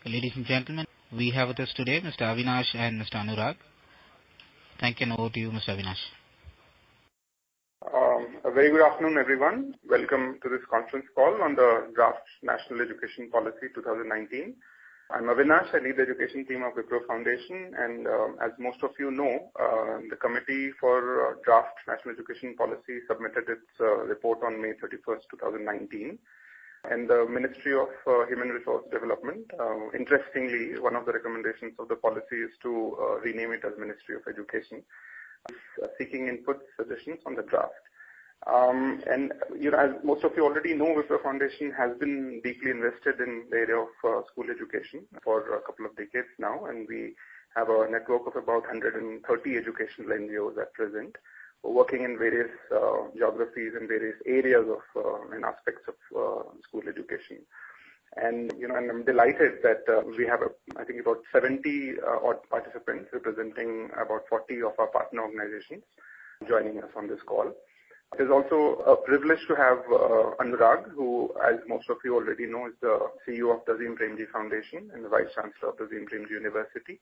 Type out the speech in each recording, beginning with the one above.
Ladies and gentlemen, we have with us today Mr. Avinash and Mr. Anurag. Thank you, and over to you, Mr. Avinash. A very good afternoon, everyone. Welcome to this conference call on the Draft National Education Policy 2019. I'm Avinash. I lead the education team of Wipro Foundation, and as most of you know, the Committee for Draft National Education Policy submitted its report on May 31st, 2019. And the Ministry of Human Resource Development, interestingly, one of the recommendations of the policy is to rename it as Ministry of Education, seeking input suggestions on the draft. And as most of you already know, Wipro Foundation has been deeply invested in the area of school education for a couple of decades now, and we have a network of about 130 educational NGOs at present, working in various geographies and various areas of and aspects of school education. And and I'm delighted that we have, I think, about 70 odd participants representing about 40 of our partner organizations joining us on this call. It is also a privilege to have Anurag, who, as most of you already know, is the CEO of the Azim Premji Foundation and the Vice Chancellor of the Azim Premji University,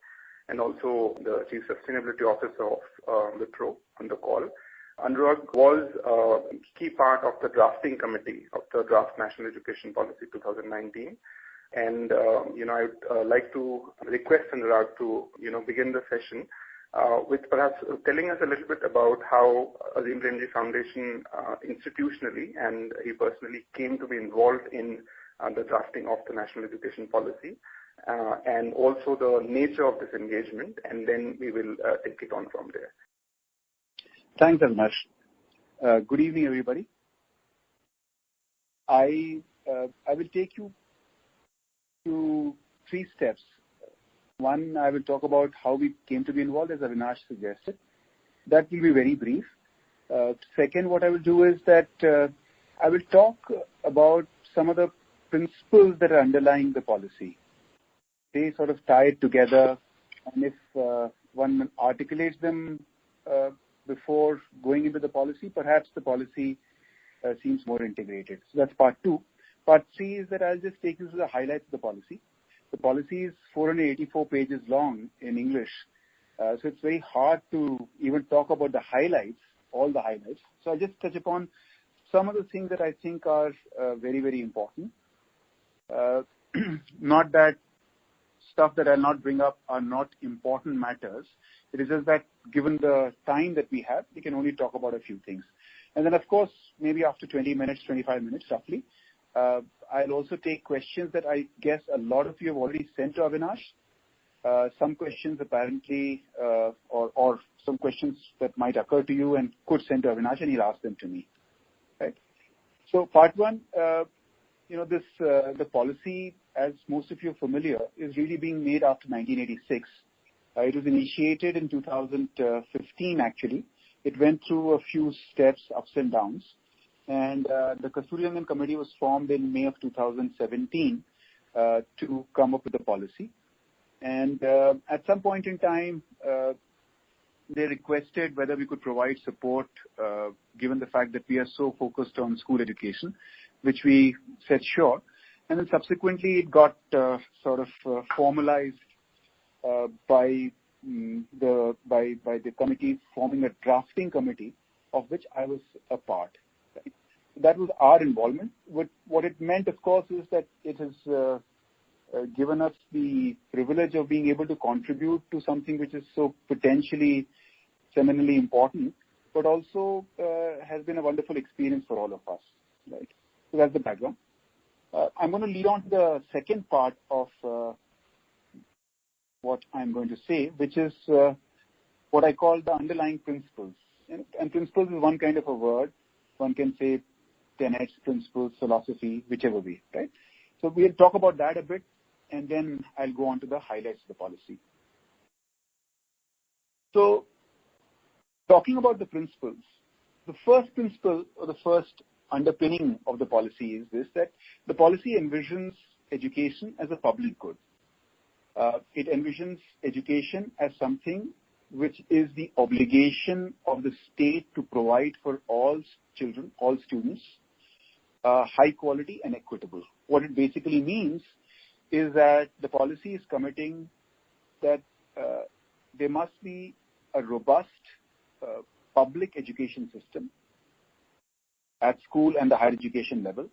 and also the Chief Sustainability Officer of Wipro on the call. Anurag was a key part of the drafting committee of the Draft National Education Policy 2019. And, I would like to request Anurag to, begin the session with perhaps telling us a little bit about how Azim Premji Foundation institutionally and he personally came to be involved in the drafting of the National Education Policy. And also the nature of this engagement, and then we will take it on from there. Thanks, Avinash. Good evening, everybody. I will take you to 3 steps. One, I will talk about how we came to be involved, as Avinash suggested. That will be very brief. Second, what I will do is that I will talk about some of the principles that are underlying the policy. They sort of tie it together, and if one articulates them before going into the policy, perhaps the policy seems more integrated. So that's part 2. Part 3 is that I'll just take you through the highlights of the policy. The policy is 484 pages long in English, so it's very hard to even talk about the highlights, all the highlights. So I'll just touch upon some of the things that I think are very, very important. Not that stuff that I'll not bring up are not important matters. It is just that given the time that we have, we can only talk about a few things. And then, of course, maybe after 20 minutes, 25 minutes roughly, I'll also take questions that I guess a lot of you have already sent to Avinash. Some questions apparently, or some questions that might occur to you and could send to Avinash, and he'll ask them to me. Right? So part 1, the policy, as most of you are familiar, is really being made after 1986. It was initiated in 2015, actually. It went through a few steps, ups and downs. And the Kasturirangan Committee was formed in May of 2017 to come up with a policy. And at some point in time, they requested whether we could provide support, given the fact that we are so focused on school education, which we said sure. And then subsequently, it got sort of formalized by the committee forming a drafting committee, of which I was a part. Right? That was our involvement. What it meant, of course, is that it has given us the privilege of being able to contribute to something which is so potentially seminally important, but also has been a wonderful experience for all of us. Right? So that's the background. I'm going to lead on to the second part of what I'm going to say, which is what I call the underlying principles. And principles is one kind of a word. One can say tenets, principles, philosophy, whichever way, right? So we'll talk about that a bit, and then I'll go on to the highlights of the policy. So talking about the principles, the first principle or the first underpinning of the policy is this, that the policy envisions education as a public good. It envisions education as something which is the obligation of the state to provide for all children, all students, high quality and equitable. What it basically means is that the policy is committing that there must be a robust public education system at school and the higher education level,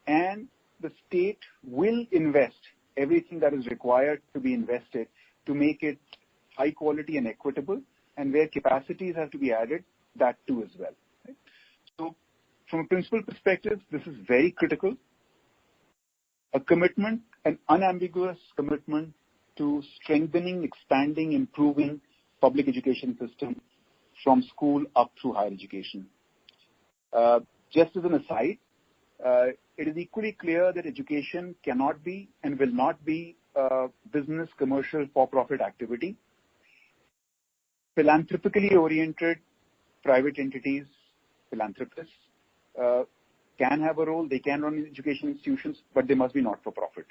and the state will invest everything that is required to be invested to make it high quality and equitable, and where capacities have to be added, that too as well. Right? So from a principal perspective, this is very critical. A commitment, an unambiguous commitment to strengthening, expanding, improving public education system from school up through higher education. Just as an aside, it is equally clear that education cannot be and will not be a business, commercial, for-profit activity. Philanthropically oriented private entities, philanthropists, can have a role. They can run education institutions, but they must be not-for-profit.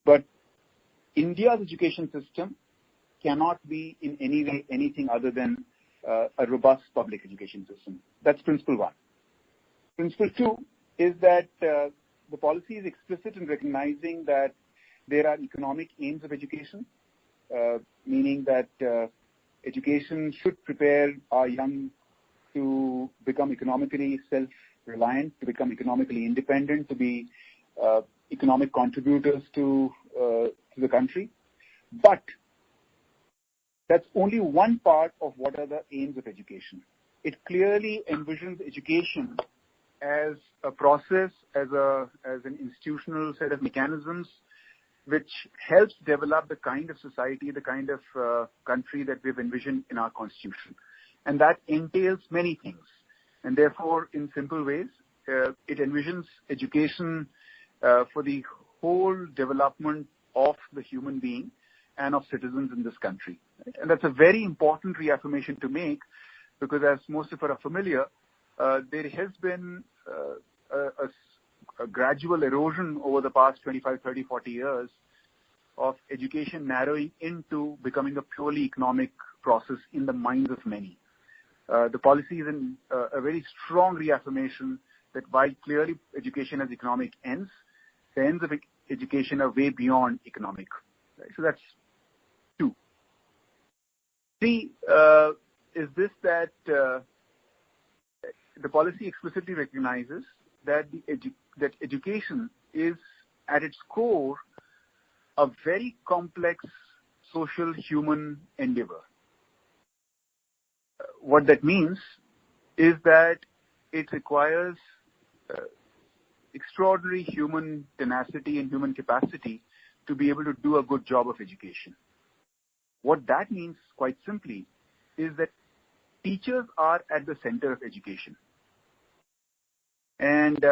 But India's education system cannot be in any way anything other than a robust public education system. That's principle one. Principle two is that the policy is explicit in recognizing that there are economic aims of education, meaning that education should prepare our young to become economically self-reliant, to become economically independent, to be economic contributors to the country. But that's only one part of what are the aims of education. It clearly envisions education as a process, as an institutional set of mechanisms which helps develop the kind of society, the kind of country that we've envisioned in our constitution. And that entails many things. And therefore, in simple ways, it envisions education for the whole development of the human being and of citizens in this country. Right? And that's a very important reaffirmation to make, because as most of us are familiar, there has been a gradual erosion over the past 25, 30, 40 years of education narrowing into becoming a purely economic process in the minds of many. The policy is a very strong reaffirmation that while clearly education has economic ends, the ends of education are way beyond economic. Right? So that's two. Three is this, that the policy explicitly recognizes that that education is at its core a very complex social human endeavor. What that means is that it requires extraordinary human tenacity and human capacity to be able to do a good job of education. What that means, quite simply, is that teachers are at the center of education. And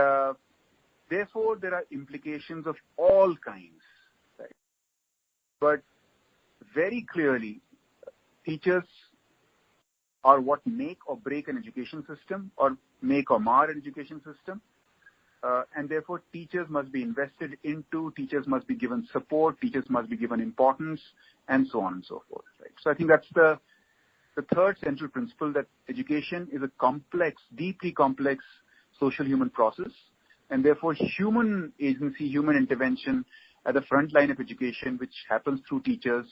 therefore, there are implications of all kinds. Right? But very clearly, teachers are what make or break an education system, or make or mar an education system. And therefore, teachers must be invested into, teachers must be given support, teachers must be given importance, and so on and so forth. Right? So I think that's the third central principle, that education is a complex, deeply complex social human process, and therefore human agency, human intervention at the front line of education, which happens through teachers,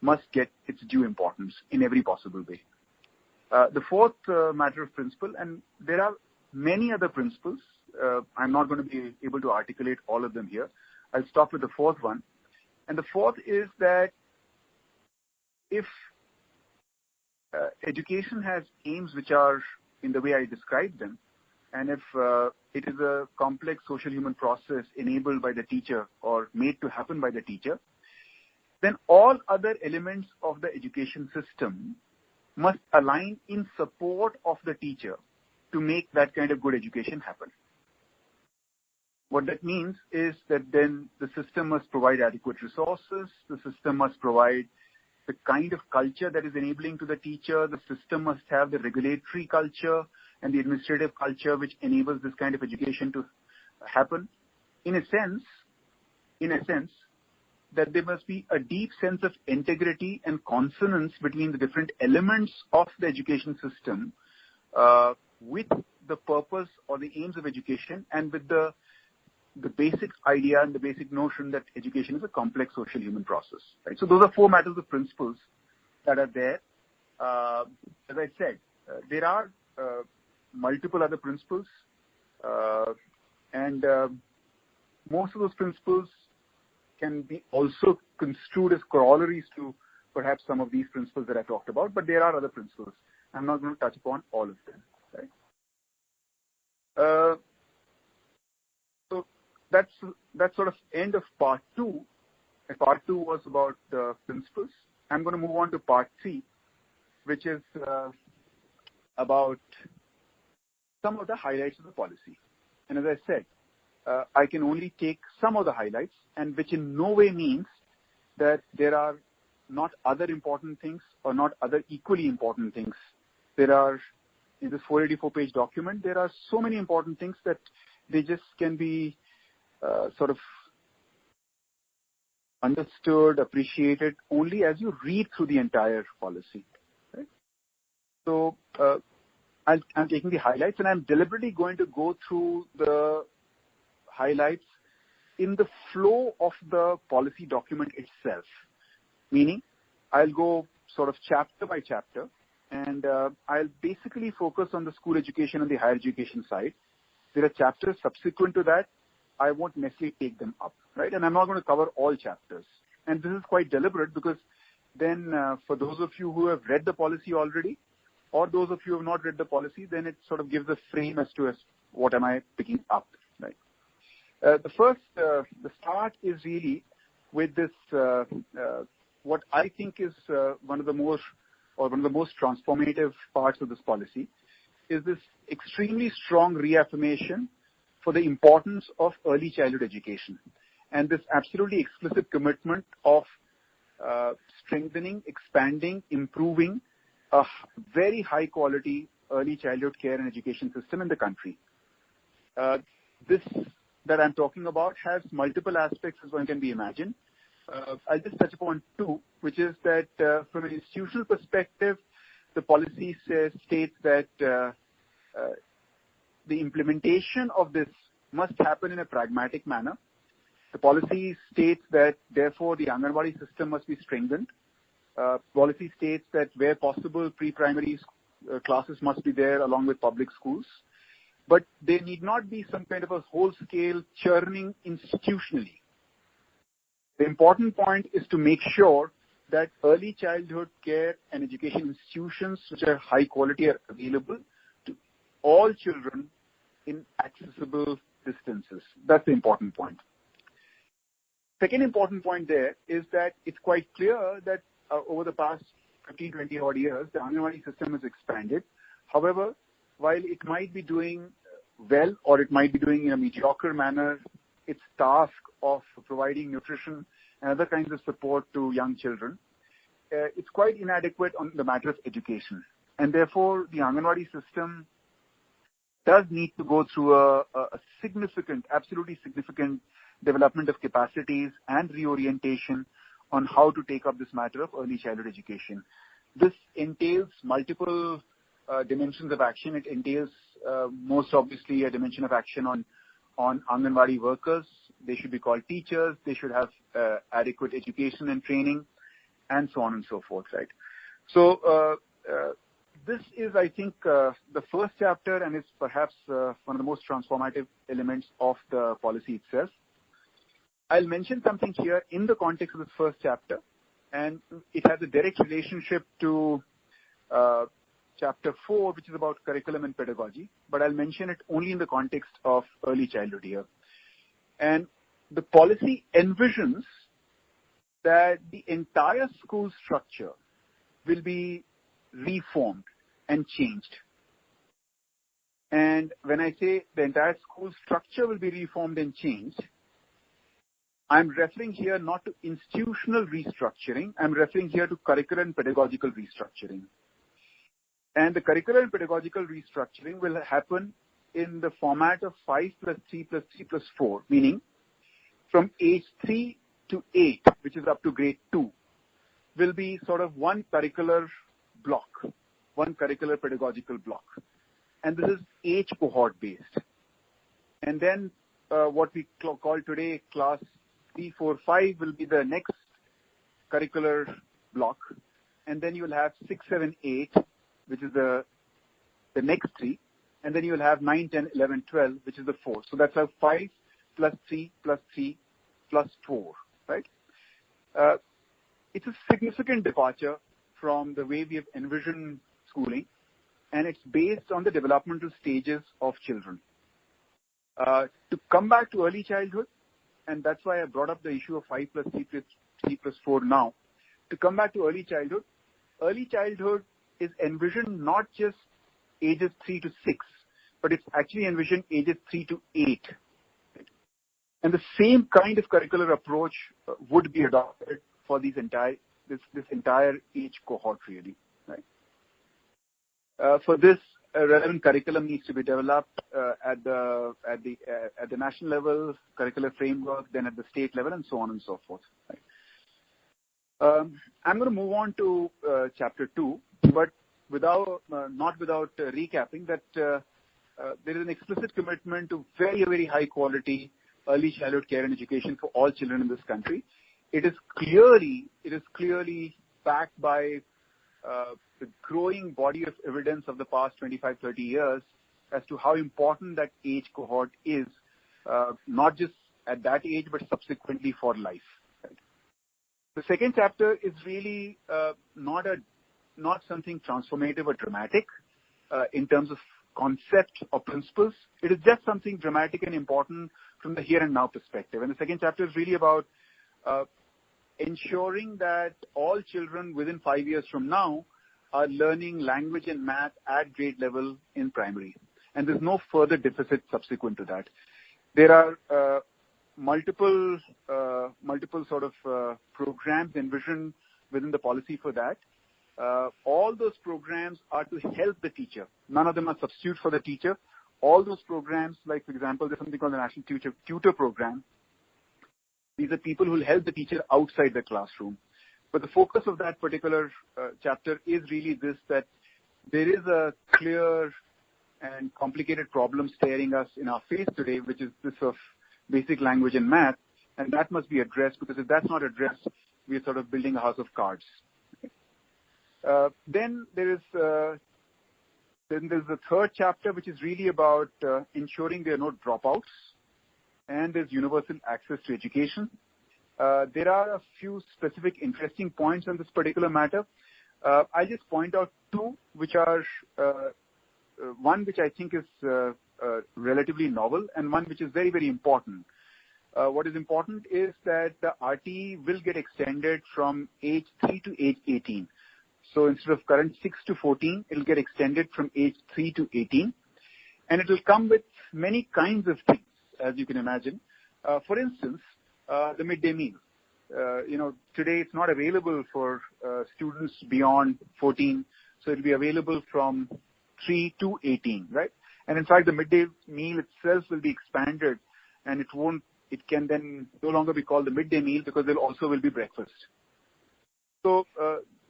must get its due importance in every possible way. The fourth matter of principle, and there are many other principles, I'm not going to be able to articulate all of them here. I'll stop with the fourth one. And the fourth is that if education has aims which are in the way I described them, and if it is a complex social human process enabled by the teacher or made to happen by the teacher, then all other elements of the education system must align in support of the teacher to make that kind of good education happen. What that means is that then the system must provide adequate resources, the system must provide the kind of culture that is enabling to the teacher, the system must have the regulatory culture and the administrative culture which enables this kind of education to happen. In a sense, that there must be a deep sense of integrity and consonance between the different elements of the education system with the purpose or the aims of education, and with the the basic idea and the basic notion that education is a complex social human process. Right? So those are 4 matters of principles that are there. As I said, there are multiple other principles, and most of those principles can be also construed as corollaries to perhaps some of these principles that I talked about, but there are other principles. I'm not going to touch upon all of them. Right? So that's sort of end of part 2. And part 2 was about principles. I'm going to move on to part 3, which is about some of the highlights of the policy. And as I said, I can only take some of the highlights, and which in no way means that there are not other important things or not other equally important things. There are, in this 484-page document, there are so many important things that they just can be sort of understood, appreciated only as you read through the entire policy. Right? So I'm taking the highlights, and I'm deliberately going to go through the highlights in the flow of the policy document itself. Meaning, I'll go sort of chapter by chapter, and I'll basically focus on the school education and the higher education side. There are chapters subsequent to that. I won't necessarily take them up, right? And I'm not going to cover all chapters. And this is quite deliberate because then for those of you who have read the policy already, or those of you who have not read the policy, then it sort of gives a frame as to what am I picking up, right? The start is really with this, what I think is one of the most transformative parts of this policy, is this extremely strong reaffirmation for the importance of early childhood education, and this absolutely explicit commitment of strengthening, expanding, improving a very high quality early childhood care and education system in the country. This that I'm talking about has multiple aspects as one can be imagined. I'll just touch upon 2, which is that from an institutional perspective, the policy states that the implementation of this must happen in a pragmatic manner. The policy states that, therefore, the Anganwadi system must be strengthened. Policy states that where possible, pre-primary classes must be there along with public schools. But there need not be some kind of a whole-scale churning institutionally. The important point is to make sure that early childhood care and education institutions which are high quality are available to all children in accessible distances. That's the important point. Second important point there is that it's quite clear that over the past 15, 20 odd years, the Anganwadi system has expanded. However, while it might be doing well or it might be doing in a mediocre manner its task of providing nutrition and other kinds of support to young children, it's quite inadequate on the matter of education. And therefore, the Anganwadi system does need to go through a significant, absolutely significant development of capacities and reorientation on how to take up this matter of early childhood education. This entails multiple dimensions of action. It entails most obviously a dimension of action on Anganwadi workers. They should be called teachers. They should have adequate education and training, and so on and so forth, right? So this is, I think, the first chapter, and it's perhaps one of the most transformative elements of the policy itself. I'll mention something here in the context of this first chapter, and it has a direct relationship to chapter 4, which is about curriculum and pedagogy, but I'll mention it only in the context of early childhood here. And the policy envisions that the entire school structure will be reformed and changed. And when I say the entire school structure will be reformed and changed, I'm referring here not to institutional restructuring, I'm referring here to curricular and pedagogical restructuring. And the curricular and pedagogical restructuring will happen in the format of 5 plus 3 plus 3 plus 4, meaning from age 3 to 8, which is up to grade 2, will be sort of one curricular block, one curricular pedagogical block. And this is age cohort based. And then what we call today class 3, 4, 5 will be the next curricular block. And then you will have 6, 7, 8, which is the next 3. And then you will have 9, 10, 11, 12, which is the 4. So that's how 5 plus 3 plus 3 plus 4, right? It's a significant departure from the way we have envisioned schooling, and it's based on the developmental stages of children. To come back to early childhood, and that's why I brought up the issue of 5 plus 3 plus 4 now. To come back to early childhood is envisioned not just ages 3 to 6, but it's actually envisioned ages 3 to 8. And the same kind of curricular approach would be adopted for this entire age cohort, really. Right? For this, a relevant curriculum needs to be developed at the national level, curricular framework, then at the state level, and so on and so forth. Right? I'm going to move on to chapter 2, but not without recapping that there is an explicit commitment to very, very high quality early childhood care and education for all children in this country. It is clearly backed by the growing body of evidence of the past 25, 30 years as to how important that age cohort is, not just at that age, but subsequently for life. Right? The second chapter is really not something transformative or dramatic in terms of concept or principles. It is just something dramatic and important from the here and now perspective. And the second chapter is really about ensuring that all children within 5 years from now are learning language and math at grade level in primary. And there's no further deficit subsequent to that. There are multiple sort of programs envisioned within the policy for that. All those programs are to help the teacher. None of them are substitute for the teacher. All those programs, like for example, there's something called the National Tutor Program. These are people who will help the teacher outside the classroom. But the focus of that particular chapter is really this, that there is a clear and complicated problem staring us in our face today, which is this of basic language and math, and that must be addressed, because if that's not addressed, we are sort of building a house of cards. Then there's the third chapter, which is really about ensuring there are no dropouts, and there's universal access to education. There are a few specific interesting points on this particular matter. I'll just point out two, which are one which I think is relatively novel, and one which is very, very important. What is important is that the RTE will get extended from age 3 to age 18. So instead of current 6 to 14, it will get extended from age 3 to 18. And it will come with many kinds of things, as you can imagine. For instance, the midday meal. Today it's not available for students beyond 14, so it will be available from 3 to 18, right? And in fact, the midday meal itself will be expanded, and it can then no longer be called the midday meal, because there also will be breakfast. So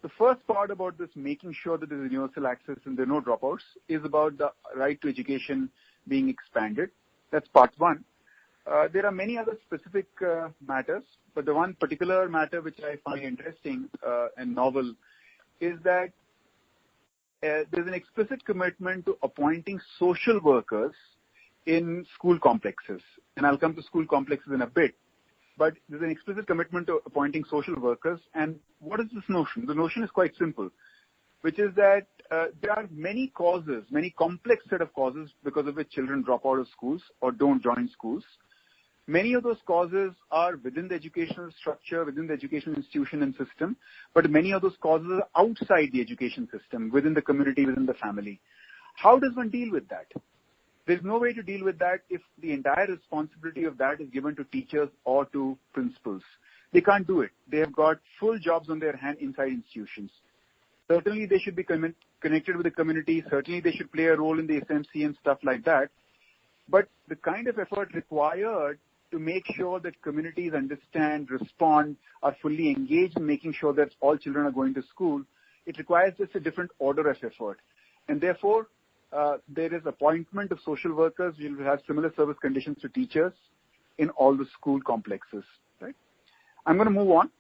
the first part about this, making sure that there is universal access and there are no dropouts, is about the right to education being expanded. That's part one. There are many other specific matters, but the one particular matter which I find interesting and novel is that there's an explicit commitment to appointing social workers in school complexes. And I'll come to school complexes in a bit. But there's an explicit commitment to appointing social workers. And what is this notion? The notion is quite simple, which is that there are many causes, many complex set of causes because of which children drop out of schools or don't join schools. Many of those causes are within the educational structure, within the educational institution and system, but many of those causes are outside the education system, within the community, within the family. How does one deal with that? There's no way to deal with that if the entire responsibility of that is given to teachers or to principals. They can't do it. They have got full jobs on their hand inside institutions. Certainly they should be connected with the community. Certainly they should play a role in the SMC and stuff like that. But the kind of effort required to make sure that communities understand, respond, are fully engaged in making sure that all children are going to school, it requires just a different order of effort. And therefore, there is appointment of social workers. We will have similar service conditions to teachers in all the school complexes. Right? I'm going to move on.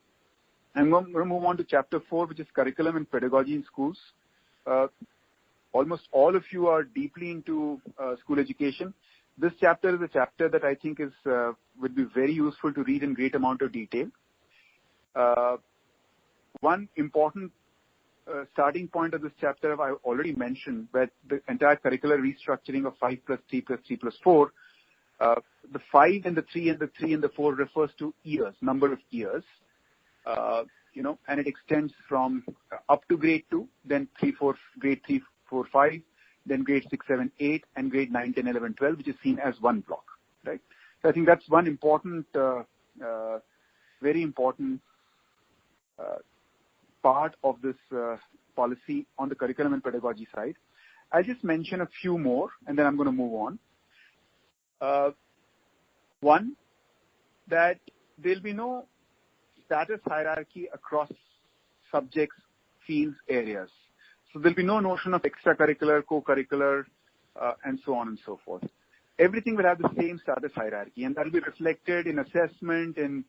I'm going to move on to Chapter 4, which is Curriculum and Pedagogy in Schools. Almost all of you are deeply into school education. This chapter is a chapter that I think would be very useful to read in great amount of detail. One important starting point of this chapter I've already mentioned, that the entire curricular restructuring of 5 plus 3 plus 3 plus 4, the 5 and the 3 and the 3 and the 4 refers to years, number of years, and it extends from up to grade 2, then grade 3, 4, 5, then grade 6, 7, 8, and grade 9, 10, 11, 12, which is seen as one block, right? So I think that's one important, very important part of this policy on the curriculum and pedagogy side. I'll just mention a few more, and then I'm going to move on. One, that there'll be no status hierarchy across subjects, fields, areas. So there'll be no notion of extracurricular, co-curricular, and so on and so forth. Everything will have the same status hierarchy, and that will be reflected in assessment, in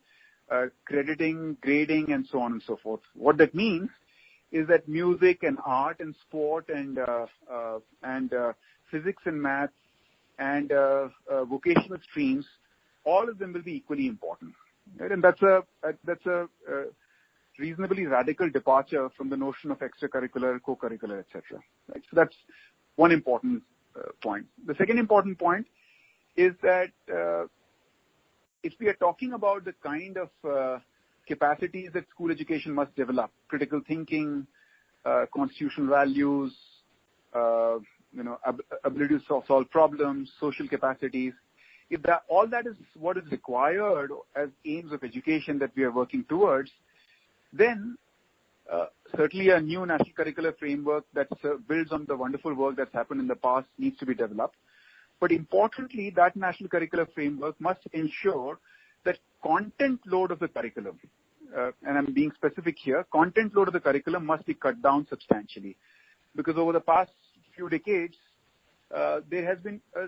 crediting, grading, and so on and so forth. What that means is that music and art and sport and physics and math and vocational streams, all of them will be equally important. Right? And that's a reasonably radical departure from the notion of extracurricular, co-curricular, etc. Right? So that's one important point. The second important point is that if we are talking about the kind of capacities that school education must develop, critical thinking, constitutional values, ability to solve problems, social capacities, if all that is what is required as aims of education that we are working towards, then certainly a new national curricular framework that builds on the wonderful work that's happened in the past needs to be developed. But importantly, that national curricular framework must ensure that content load of the curriculum, and I'm being specific here, content load of the curriculum must be cut down substantially. Because over the past few decades, there has been a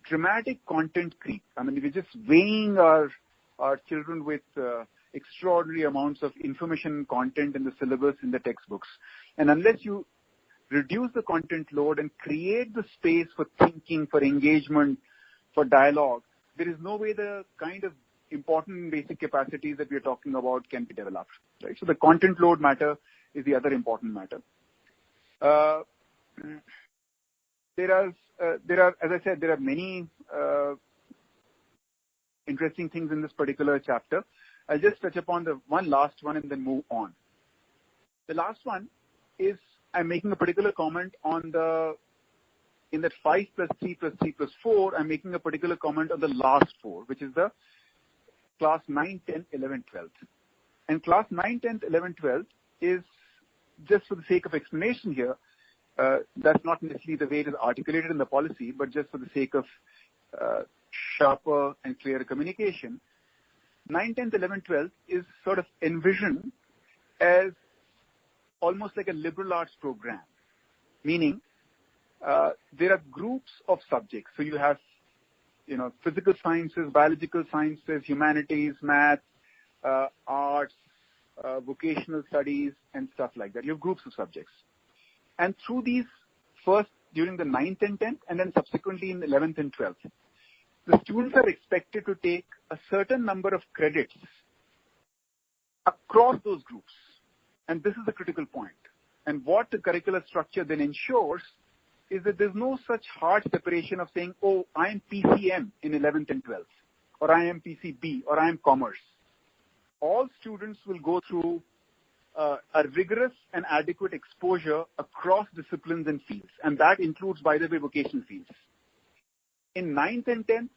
dramatic content creep. I mean, we're just weighing our children with extraordinary amounts of information and content in the syllabus, in the textbooks. And unless you reduce the content load and create the space for thinking, for engagement, for dialogue, there is no way the kind of important basic capacities that we are talking about can be developed. Right? So the content load matter is the other important matter. There are, as I said, there are many interesting things in this particular chapter. I'll just touch upon the one last one and then move on. The last one is I'm making a particular comment on in that 5 plus 3 plus 3 plus 4, I'm making a particular comment on the last 4, which is the class 9, 10, 11, 12. And class 9, 10, 11, 12 is, just for the sake of explanation here, that's not necessarily the way it is articulated in the policy, but just for the sake of sharper and clearer communication, 9, 10, 11, 12 is sort of envisioned as almost like a liberal arts program, meaning there are groups of subjects. So you have, physical sciences, biological sciences, humanities, math, arts, vocational studies, and stuff like that. You have groups of subjects. And through these, first during the 9th and 10th, and then subsequently in the 11th and 12th, the students are expected to take a certain number of credits across those groups. And this is the critical point. And what the curricular structure then ensures is that there's no such hard separation of saying, oh, I am PCM in 11th and 12th, or I am PCB, or I am commerce. All students will go through a rigorous and adequate exposure across disciplines and fields. And that includes, by the way, vocational fields. In 9th and 10th,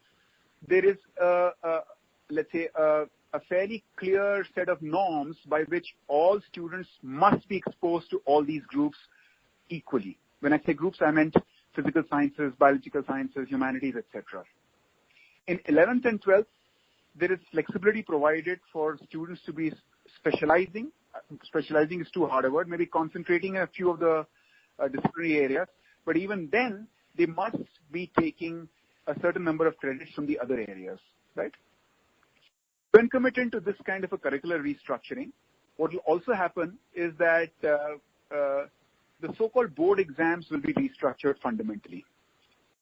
there is, let's say, a fairly clear set of norms by which all students must be exposed to all these groups equally. When I say groups, I meant physical sciences, biological sciences, humanities, etc. In 11th and 12th, there is flexibility provided for students to be specializing. Specializing is too hard a word, maybe concentrating in a few of the disciplinary areas. But even then, they must be taking a certain number of credits from the other areas, right? When committed to this kind of a curricular restructuring, what will also happen is that the so-called board exams will be restructured fundamentally.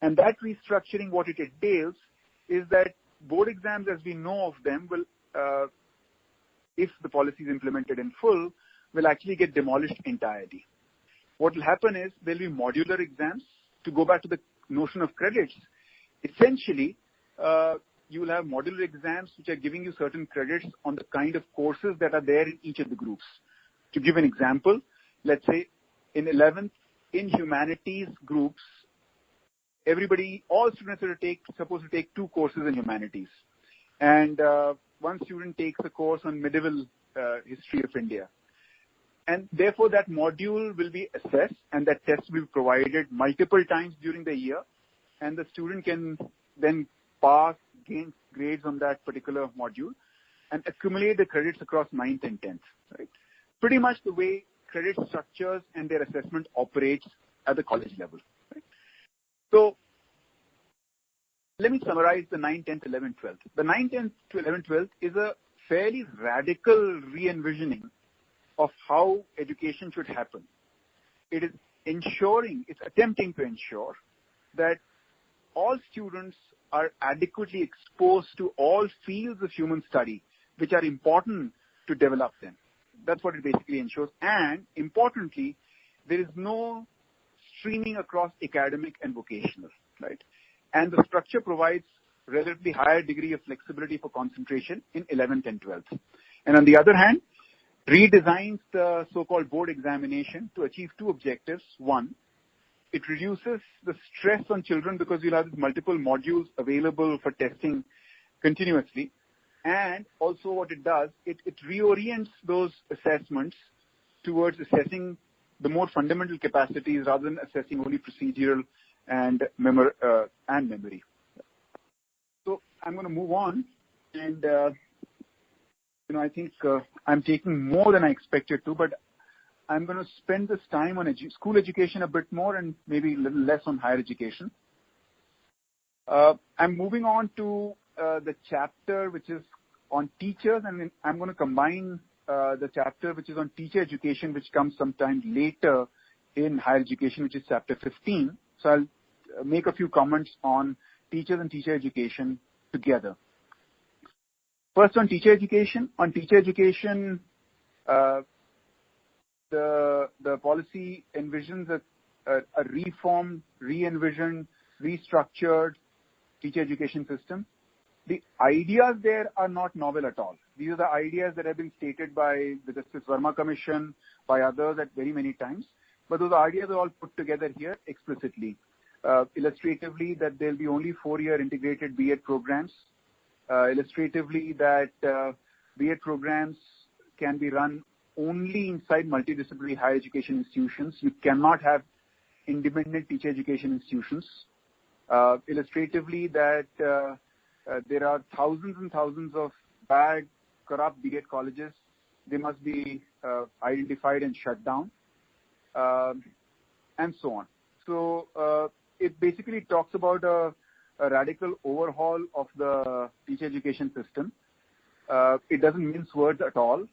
And that restructuring, what it entails is that board exams as we know of them will, if the policy is implemented in full, will actually get demolished entirely. What will happen is there will be modular exams. To go back to the notion of credits, essentially, you will have modular exams which are giving you certain credits on the kind of courses that are there in each of the groups. To give an example, let's say in 11th, in humanities groups, all students are supposed to take 2 courses in humanities. And one student takes a course on medieval history of India. And therefore, that module will be assessed and that test will be provided multiple times during the year. And the student can then gain grades on that particular module and accumulate the credits across 9th and 10th. Right? Pretty much the way credit structures and their assessment operates at the college level. Right? So, let me summarize the 9th, 10th, 11th, 12th. The 9th, 10th, 11th, 12th is a fairly radical re-envisioning of how education should happen. It is it's attempting to ensure that all students are adequately exposed to all fields of human study, which are important to develop them. That's what it basically ensures. And importantly, there is no streaming across academic and vocational, right? And the structure provides relatively higher degree of flexibility for concentration in 11th and 12th. And on the other hand, redesigns the so-called board examination to achieve 2 objectives. One, it reduces the stress on children because you'll have multiple modules available for testing continuously. And also what it does, it reorients those assessments towards assessing the more fundamental capacities rather than assessing only procedural and memory. So I'm going to move on, and I think I'm taking more than I expected to, but I'm going to spend this time on school education a bit more and maybe a little less on higher education. I'm moving on to the chapter which is on teachers, and I'm going to combine the chapter which is on teacher education, which comes sometime later in higher education, which is chapter 15. So I'll make a few comments on teachers and teacher education together. First, on teacher education. On teacher education, the policy envisions a reformed, re-envisioned, restructured teacher education system. The ideas there are not novel at all. These are the ideas that have been stated by the Justice Verma Commission, by others at very many times. But those ideas are all put together here explicitly. Illustratively, that there will be only 4-year integrated B.Ed programs. Illustratively, that B.Ed programs can be run only inside multidisciplinary higher education institutions. You cannot have independent teacher education institutions. Illustratively, that there are thousands and thousands of bad, corrupt B.Ed colleges. They must be identified and shut down, and so on. So it basically talks about a radical overhaul of the teacher education system. It doesn't mince words at all.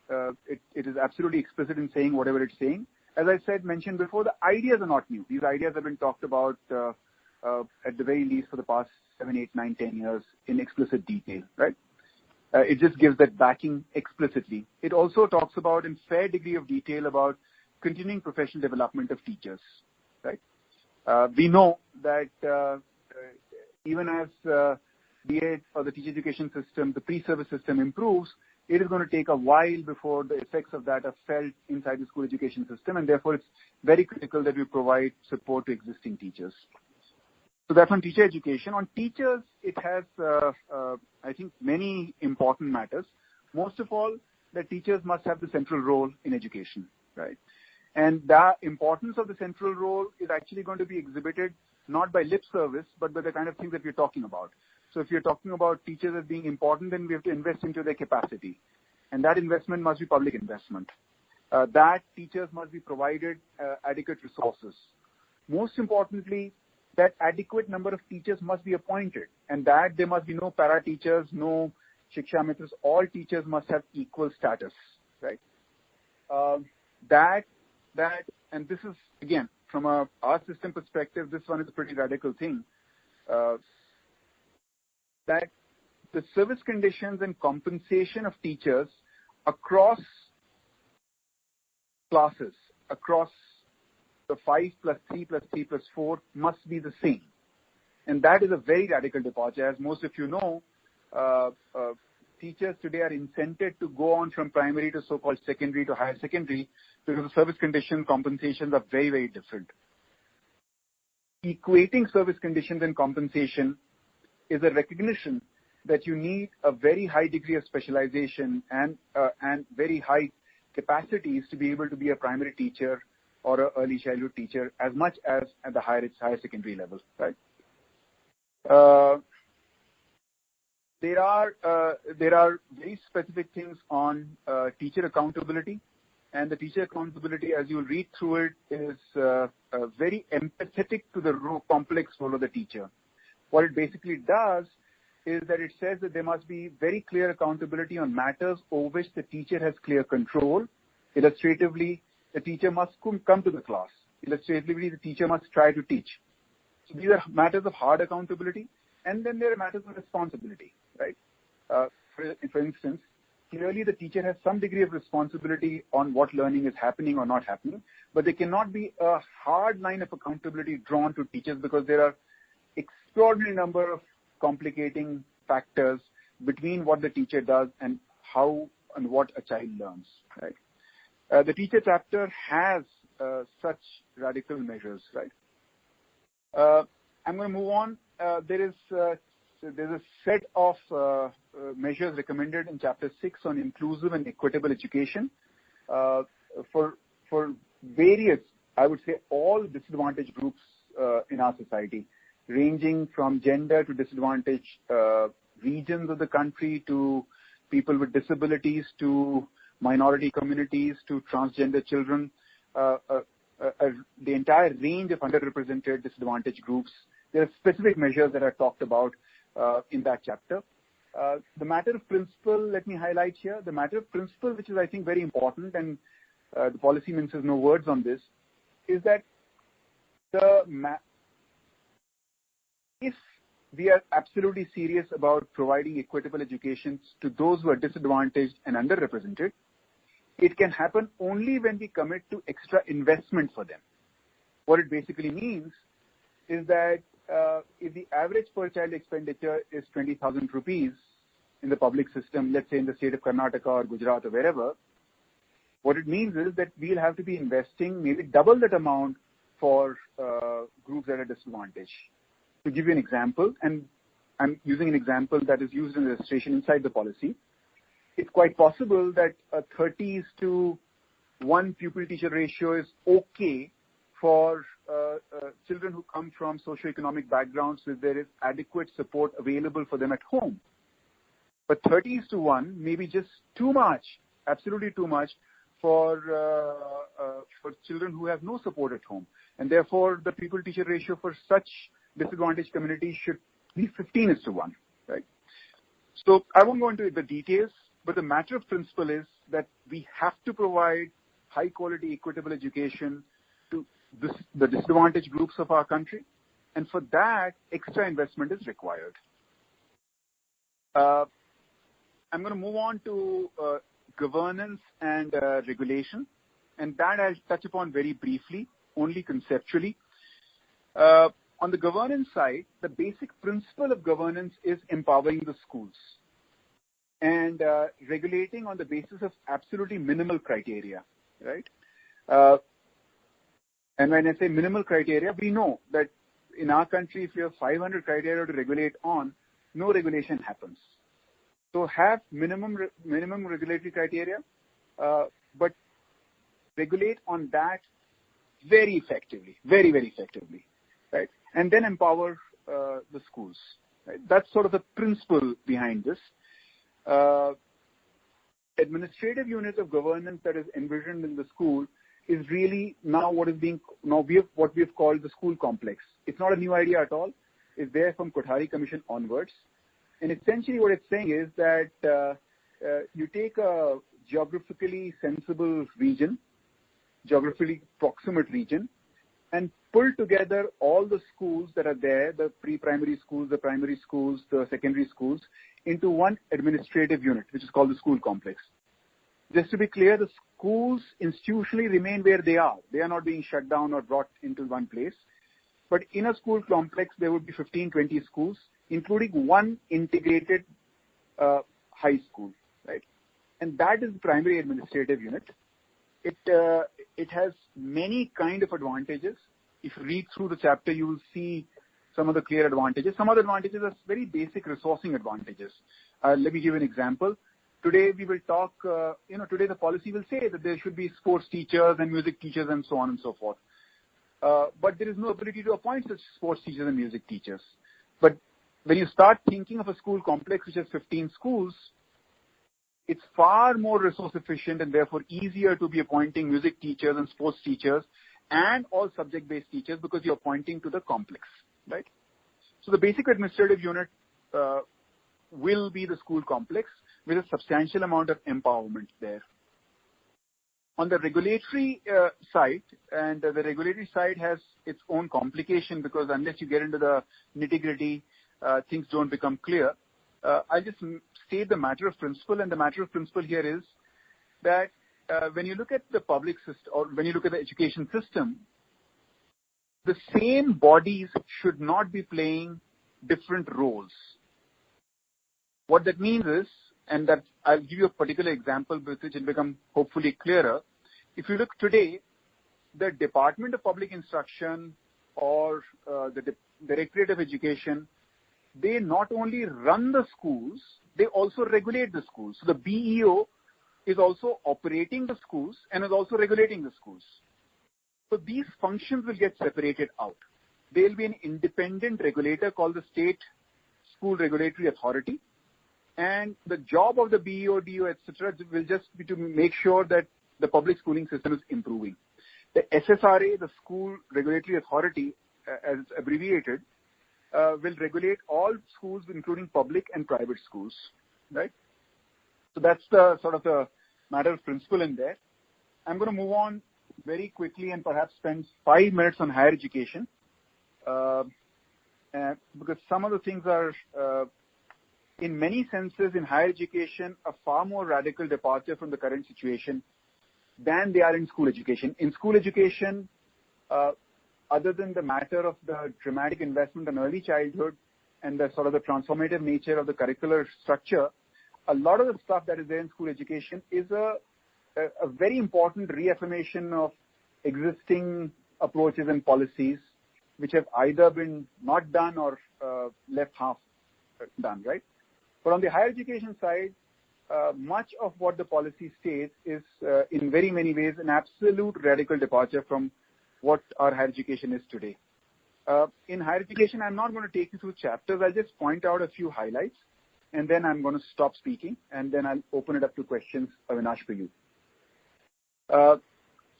It is absolutely explicit in saying whatever it's saying. As I mentioned before, the ideas are not new. These ideas have been talked about at the very least for the past 7, 8, 9, 10 years in explicit detail, right? It just gives that backing explicitly. It also talks about in fair degree of detail about continuing professional development of teachers, right? We know that even as B.Ed or the teacher education system, the pre-service system improves, it is going to take a while before the effects of that are felt inside the school education system, and therefore it's very critical that we provide support to existing teachers. So that's on teacher education. On teachers, it has, I think, many important matters. Most of all, that teachers must have the central role in education, right? And the importance of the central role is actually going to be exhibited not by lip service, but by the kind of things that we're talking about. So if you're talking about teachers as being important, then we have to invest into their capacity. And that investment must be public investment. That teachers must be provided adequate resources. Most importantly, that adequate number of teachers must be appointed, and that there must be no para teachers, no Shiksha Mitras. All teachers must have equal status, right? And this is, again, from our system perspective, this one is a pretty radical thing, that the service conditions and compensation of teachers across classes, across the 5 plus 3 plus 3 plus 4 must be the same. And that is a very radical departure. As most of you know, teachers today are incented to go on from primary to so-called secondary to higher secondary because the service condition compensations are very, very different. Equating service conditions and compensation is a recognition that you need a very high degree of specialization and very high capacities to be able to be a primary teacher or an early childhood teacher as much as at the higher secondary level, right? There are very specific things on teacher accountability, and the teacher accountability, as you'll read through it, is very empathetic to the complex role of the teacher. What it basically does is that it says that there must be very clear accountability on matters over which the teacher has clear control. Illustratively, the teacher must come to the class. Illustratively, the teacher must try to teach. So these are matters of hard accountability, and then there are matters of responsibility, right? For instance, clearly the teacher has some degree of responsibility on what learning is happening or not happening, but there cannot be a hard line of accountability drawn to teachers because there are extraordinary number of complicating factors between what the teacher does and how and what a child learns, right? The teacher chapter has such radical measures, right? I'm going to move on. There's a set of measures recommended in Chapter 6 on inclusive and equitable education for various, I would say, all disadvantaged groups in our society, ranging from gender to disadvantaged regions of the country to people with disabilities to minority communities to transgender children, the entire range of underrepresented disadvantaged groups. There are specific measures that are talked about in that chapter. The matter of principle, let me highlight here. The matter of principle, which is, I think, very important, and the policy minces no words on this, is that if we are absolutely serious about providing equitable education to those who are disadvantaged and underrepresented, it can happen only when we commit to extra investment for them. What it basically means is that if the average per child expenditure is 20,000 rupees in the public system, let's say in the state of Karnataka or Gujarat or wherever, what it means is that we'll have to be investing maybe double that amount for groups that are disadvantaged. To give you an example, and I'm using an example that is used in the registration inside the policy, it's quite possible that a 30:1 pupil-teacher ratio is okay for children who come from socioeconomic backgrounds where there is adequate support available for them at home. But 30:1 may be just too much, absolutely too much for children who have no support at home. And therefore, the pupil-teacher ratio for such disadvantaged communities should be 15:1, right? So I won't go into the details, but the matter of principle is that we have to provide high-quality, equitable education to the disadvantaged groups of our country, and for that, extra investment is required. I'm going to move on to governance and regulation, and that I'll touch upon very briefly, only conceptually. On the governance side, the basic principle of governance is empowering the schools and regulating on the basis of absolutely minimal criteria, right? And when I say minimal criteria, we know that in our country, if you have 500 criteria to regulate on, no regulation happens. So have minimum regulatory criteria, but regulate on that very effectively, very, very effectively, right? And then empower the schools. Right? That's sort of the principle behind this. Administrative unit of governance that is envisioned in the school is really now what we have called the school complex. It's not a new idea at all. It's there from Kothari Commission onwards. And essentially what it's saying is that you take a geographically sensible region, geographically proximate region, and pull together all the schools that are there, the pre-primary schools, the primary schools, the secondary schools, into one administrative unit, which is called the school complex. Just to be clear, the schools institutionally remain where they are. They are not being shut down or brought into one place. But in a school complex, there would be 15, 20 schools, including one integrated high school, right? And that is the primary administrative unit. It has many kind of advantages. If you read through the chapter, you will see some of the clear advantages. Some of the advantages are very basic resourcing advantages. Let me give you an example. Today we will talk, today the policy will say that there should be sports teachers and music teachers and so on and so forth. But there is no ability to appoint such sports teachers and music teachers. But when you start thinking of a school complex which has 15 schools, it's far more resource efficient and therefore easier to be appointing music teachers and sports teachers and all subject-based teachers because you're pointing to the complex, right? So the basic administrative unit will be the school complex with a substantial amount of empowerment there. On the regulatory side, and the regulatory side has its own complication because unless you get into the nitty-gritty, things don't become clear. I'll just state the matter of principle, and the matter of principle here is that when you look at the public system or when you look at the education system, the same bodies should not be playing different roles. What that means is, and that I'll give you a particular example with which it will become hopefully clearer. If you look today, the Department of Public Instruction or the Directorate of Education, they not only run the schools, they also regulate the schools. So the BEO is also operating the schools and is also regulating the schools. So these functions will get separated out. There will be an independent regulator called the State School Regulatory Authority. And the job of the BEO, DO, etc. will just be to make sure that the public schooling system is improving. The SSRA, the School Regulatory Authority, as it's abbreviated, will regulate all schools, including public and private schools, right? So that's the sort of the matter of principle in there. I'm going to move on very quickly and perhaps spend 5 minutes on higher education, because some of the things are, in many senses, in higher education, a far more radical departure from the current situation than they are in school education. In school education, other than the matter of the dramatic investment in early childhood and the sort of the transformative nature of the curricular structure, a lot of the stuff that is there in school education is a very important reaffirmation of existing approaches and policies which have either been not done or left half done, right? But on the higher education side, much of what the policy states is in very many ways an absolute radical departure from what our higher education is today. In higher education, I'm not going to take you through chapters. I'll just point out a few highlights, and then I'm going to stop speaking, and then I'll open it up to questions, Avinash, for you.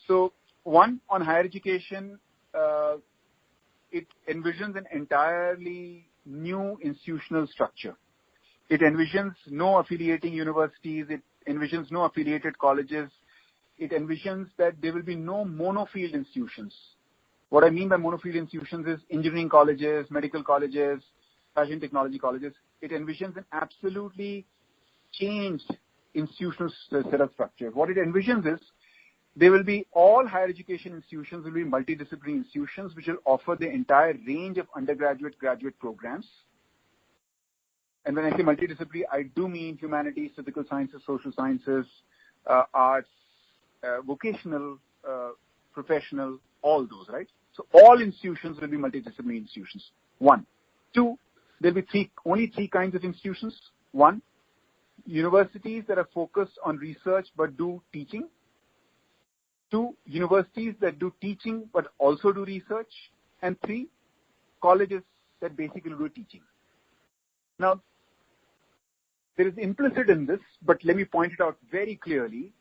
So, one, on higher education, it envisions an entirely new institutional structure. It envisions no affiliating universities. It envisions no affiliated colleges. It envisions that there will be no monofield institutions. What I mean by monofield institutions is engineering colleges, medical colleges, fashion technology colleges. It envisions an absolutely changed institutional set of structure. What it envisions is there will be all higher education institutions will be multidisciplinary institutions which will offer the entire range of undergraduate, graduate programs. And when I say multidisciplinary, I do mean humanities, physical sciences, social sciences, arts, vocational, professional, all those, right? So all institutions will be multidisciplinary institutions. One. Two, there will be only three kinds of institutions. One, universities that are focused on research but do teaching. Two, universities that do teaching but also do research. And three, colleges that basically do teaching. Now, there is implicit in this, but let me point it out very clearly.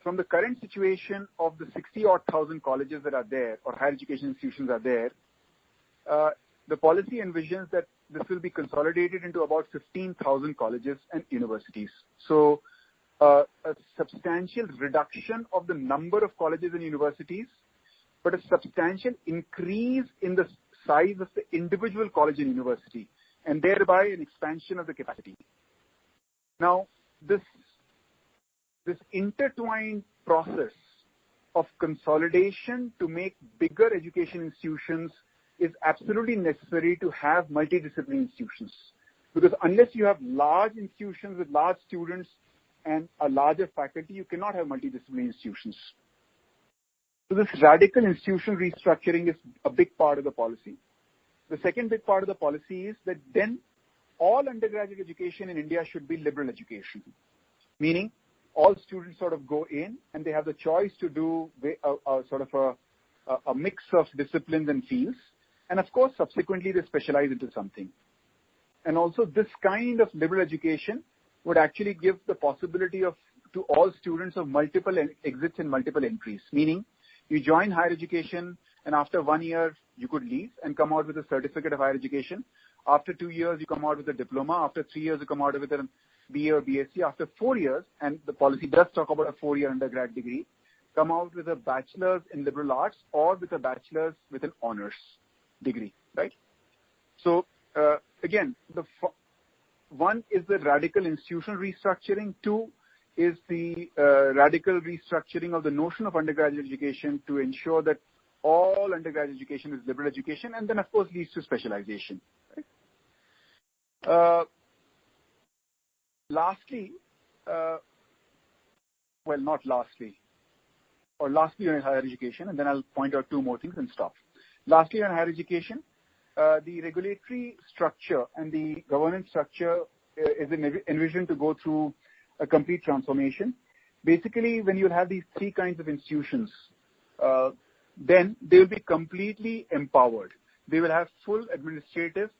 from the current situation of the 60-odd thousand colleges that are there, or higher education institutions are there, the policy envisions that this will be consolidated into about 15,000 colleges and universities. So a substantial reduction of the number of colleges and universities, but a substantial increase in the size of the individual college and university, and thereby an expansion of the capacity. Now, this intertwined process of consolidation to make bigger education institutions is absolutely necessary to have multidisciplinary institutions. Because unless you have large institutions with large students and a larger faculty, you cannot have multidisciplinary institutions. So this radical institution restructuring is a big part of the policy. The second big part of the policy is that then all undergraduate education in India should be liberal education, meaning all students sort of go in and they have the choice to do a mix of disciplines and fields. And of course, subsequently, they specialize into something. And also, this kind of liberal education would actually give the possibility to all students of multiple exits and multiple entries, meaning you join higher education and after 1 year, you could leave and come out with a certificate of higher education. After 2 years, you come out with a diploma. After 3 years, you come out with a BA or BSc. After 4 years, and the policy does talk about a 4-year undergrad degree, come out with a bachelor's in liberal arts or with a bachelor's with an honors degree, right? So, again, one is the radical institutional restructuring. 2 is the radical restructuring of the notion of undergraduate education to ensure that all undergraduate education is liberal education, and then, of course, leads to specialization. Right? Lastly, lastly on higher education, and then I'll point out 2 more things and stop. Lastly, on higher education, the regulatory structure and the governance structure is envisioned to go through a complete transformation. Basically, when you have these 3 kinds of institutions, then they will be completely empowered. They will have full administrative,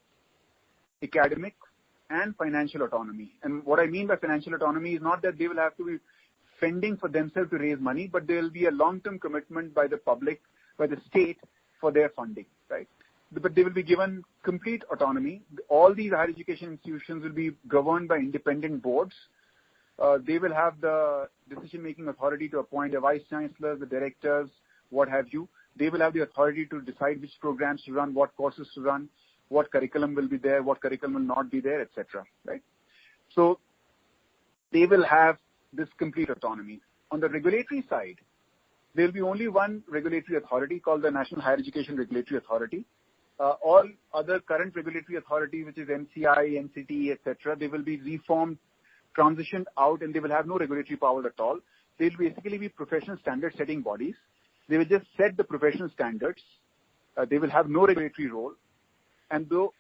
academic, and financial autonomy. And what I mean by financial autonomy is not that they will have to be fending for themselves to raise money, but there will be a long-term commitment by the public, by the state, for their funding, right? But they will be given complete autonomy. All these higher education institutions will be governed by independent boards. They will have the decision-making authority to appoint a vice chancellor, the directors, what have you. They will have the authority to decide which programs to run, what courses to run, what curriculum will be there, what curriculum will not be there, etc. Right? So they will have this complete autonomy. On the regulatory side, there will be only one regulatory authority called the National Higher Education Regulatory Authority. All other current regulatory authorities, which is NCI, NCT, etc., they will be reformed, transitioned out, and they will have no regulatory power at all. They will basically be professional standard setting bodies. They will just set the professional standards. They will have no regulatory role. And the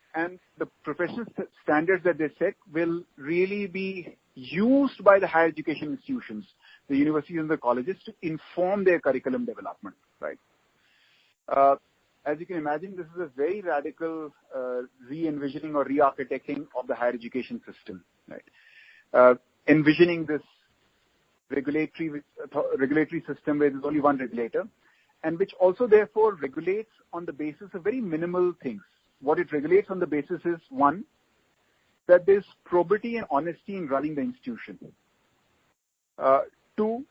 professional standards that they set will really be used by the higher education institutions, the universities and the colleges, to inform their curriculum development, right? As you can imagine, this is a very radical re-envisioning or re-architecting of the higher education system, right? Envisioning this regulatory system where there's only one regulator, and which also therefore regulates on the basis of very minimal things. What it regulates on the basis is, 1, that there's probity and honesty in running the institution. 2,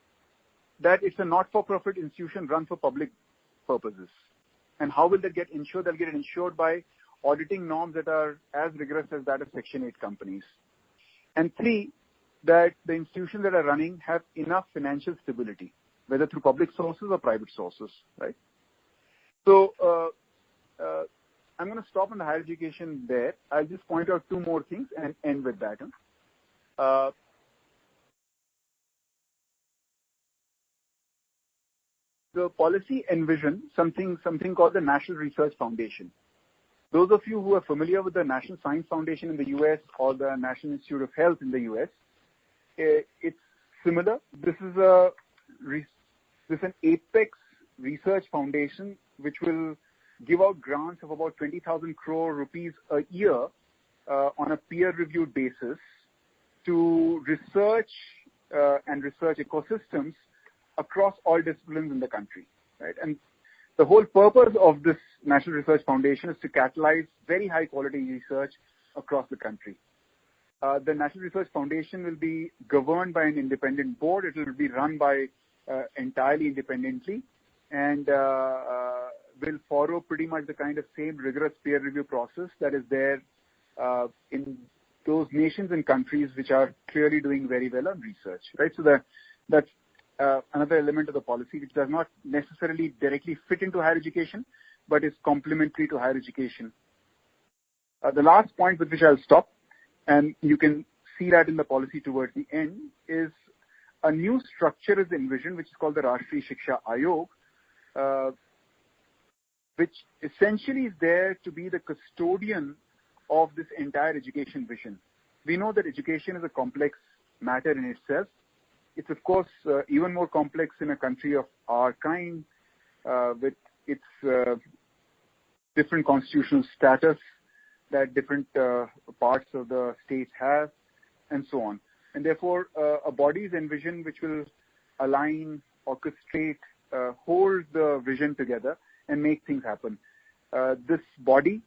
that it's a not-for-profit institution run for public purposes. And how will that get ensured? They'll get ensured by auditing norms that are as rigorous as that of Section 8 companies. And 3, that the institutions that are running have enough financial stability, whether through public sources or private sources, right? So, I'm going to stop on the higher education there. I'll just point out 2 more things and end with that. The policy envisioned something called the National Research Foundation. Those of you who are familiar with the National Science Foundation in the US or the National Institute of Health in the US, it's similar. This is an apex research foundation which will give out grants of about 20,000 crore rupees a year on a peer-reviewed basis to research and research ecosystems across all disciplines in the country, right? And the whole purpose of this National Research Foundation is to catalyze very high quality research across the country. The National Research Foundation will be governed by an independent board. It will be run by entirely independently, and will follow pretty much the kind of same rigorous peer review process that is there in those nations and countries which are clearly doing very well on research, right? So that's another element of the policy which does not necessarily directly fit into higher education, but is complementary to higher education. The last point with which I'll stop, and you can see that in the policy towards the end, is a new structure is envisioned, which is called the Rashtriya Shiksha Ayog, which essentially is there to be the custodian of this entire education vision. We know that education is a complex matter in itself. It's of course even more complex in a country of our kind, with its different constitutional status that different parts of the state have, and so on. And therefore, a body is envisioned which will align, orchestrate, hold the vision together and make things happen. This body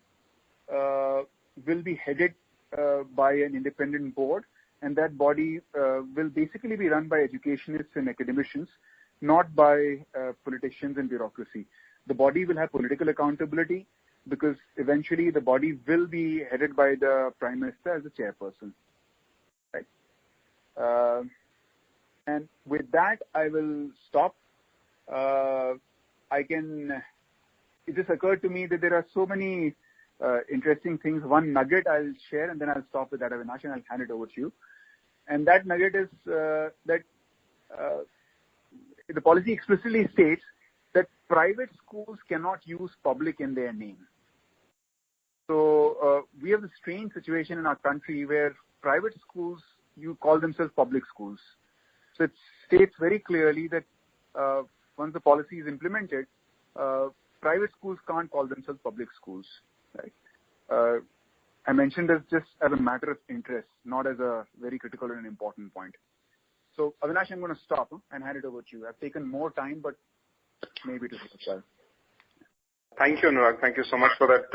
will be headed by an independent board, and that body will basically be run by educationists and academicians, not by politicians and bureaucracy. The body will have political accountability because eventually the body will be headed by the Prime Minister as the chairperson. Right? And with that, I will stop. It just occurred to me that there are so many interesting things. One nugget I'll share, and then I'll stop with that, Avinash, and I'll hand it over to you. And that nugget is that the policy explicitly states that private schools cannot use public in their name. So we have a strange situation in our country where private schools, you call themselves public schools. So it states very clearly that once the policy is implemented, private schools can't call themselves public schools. Right? I mentioned this just as a matter of interest, not as a very critical and important point. So, Avinash, I'm going to stop and hand it over to you. I've taken more time, but maybe to take a while. Thank you, Anurag. Thank you so much for that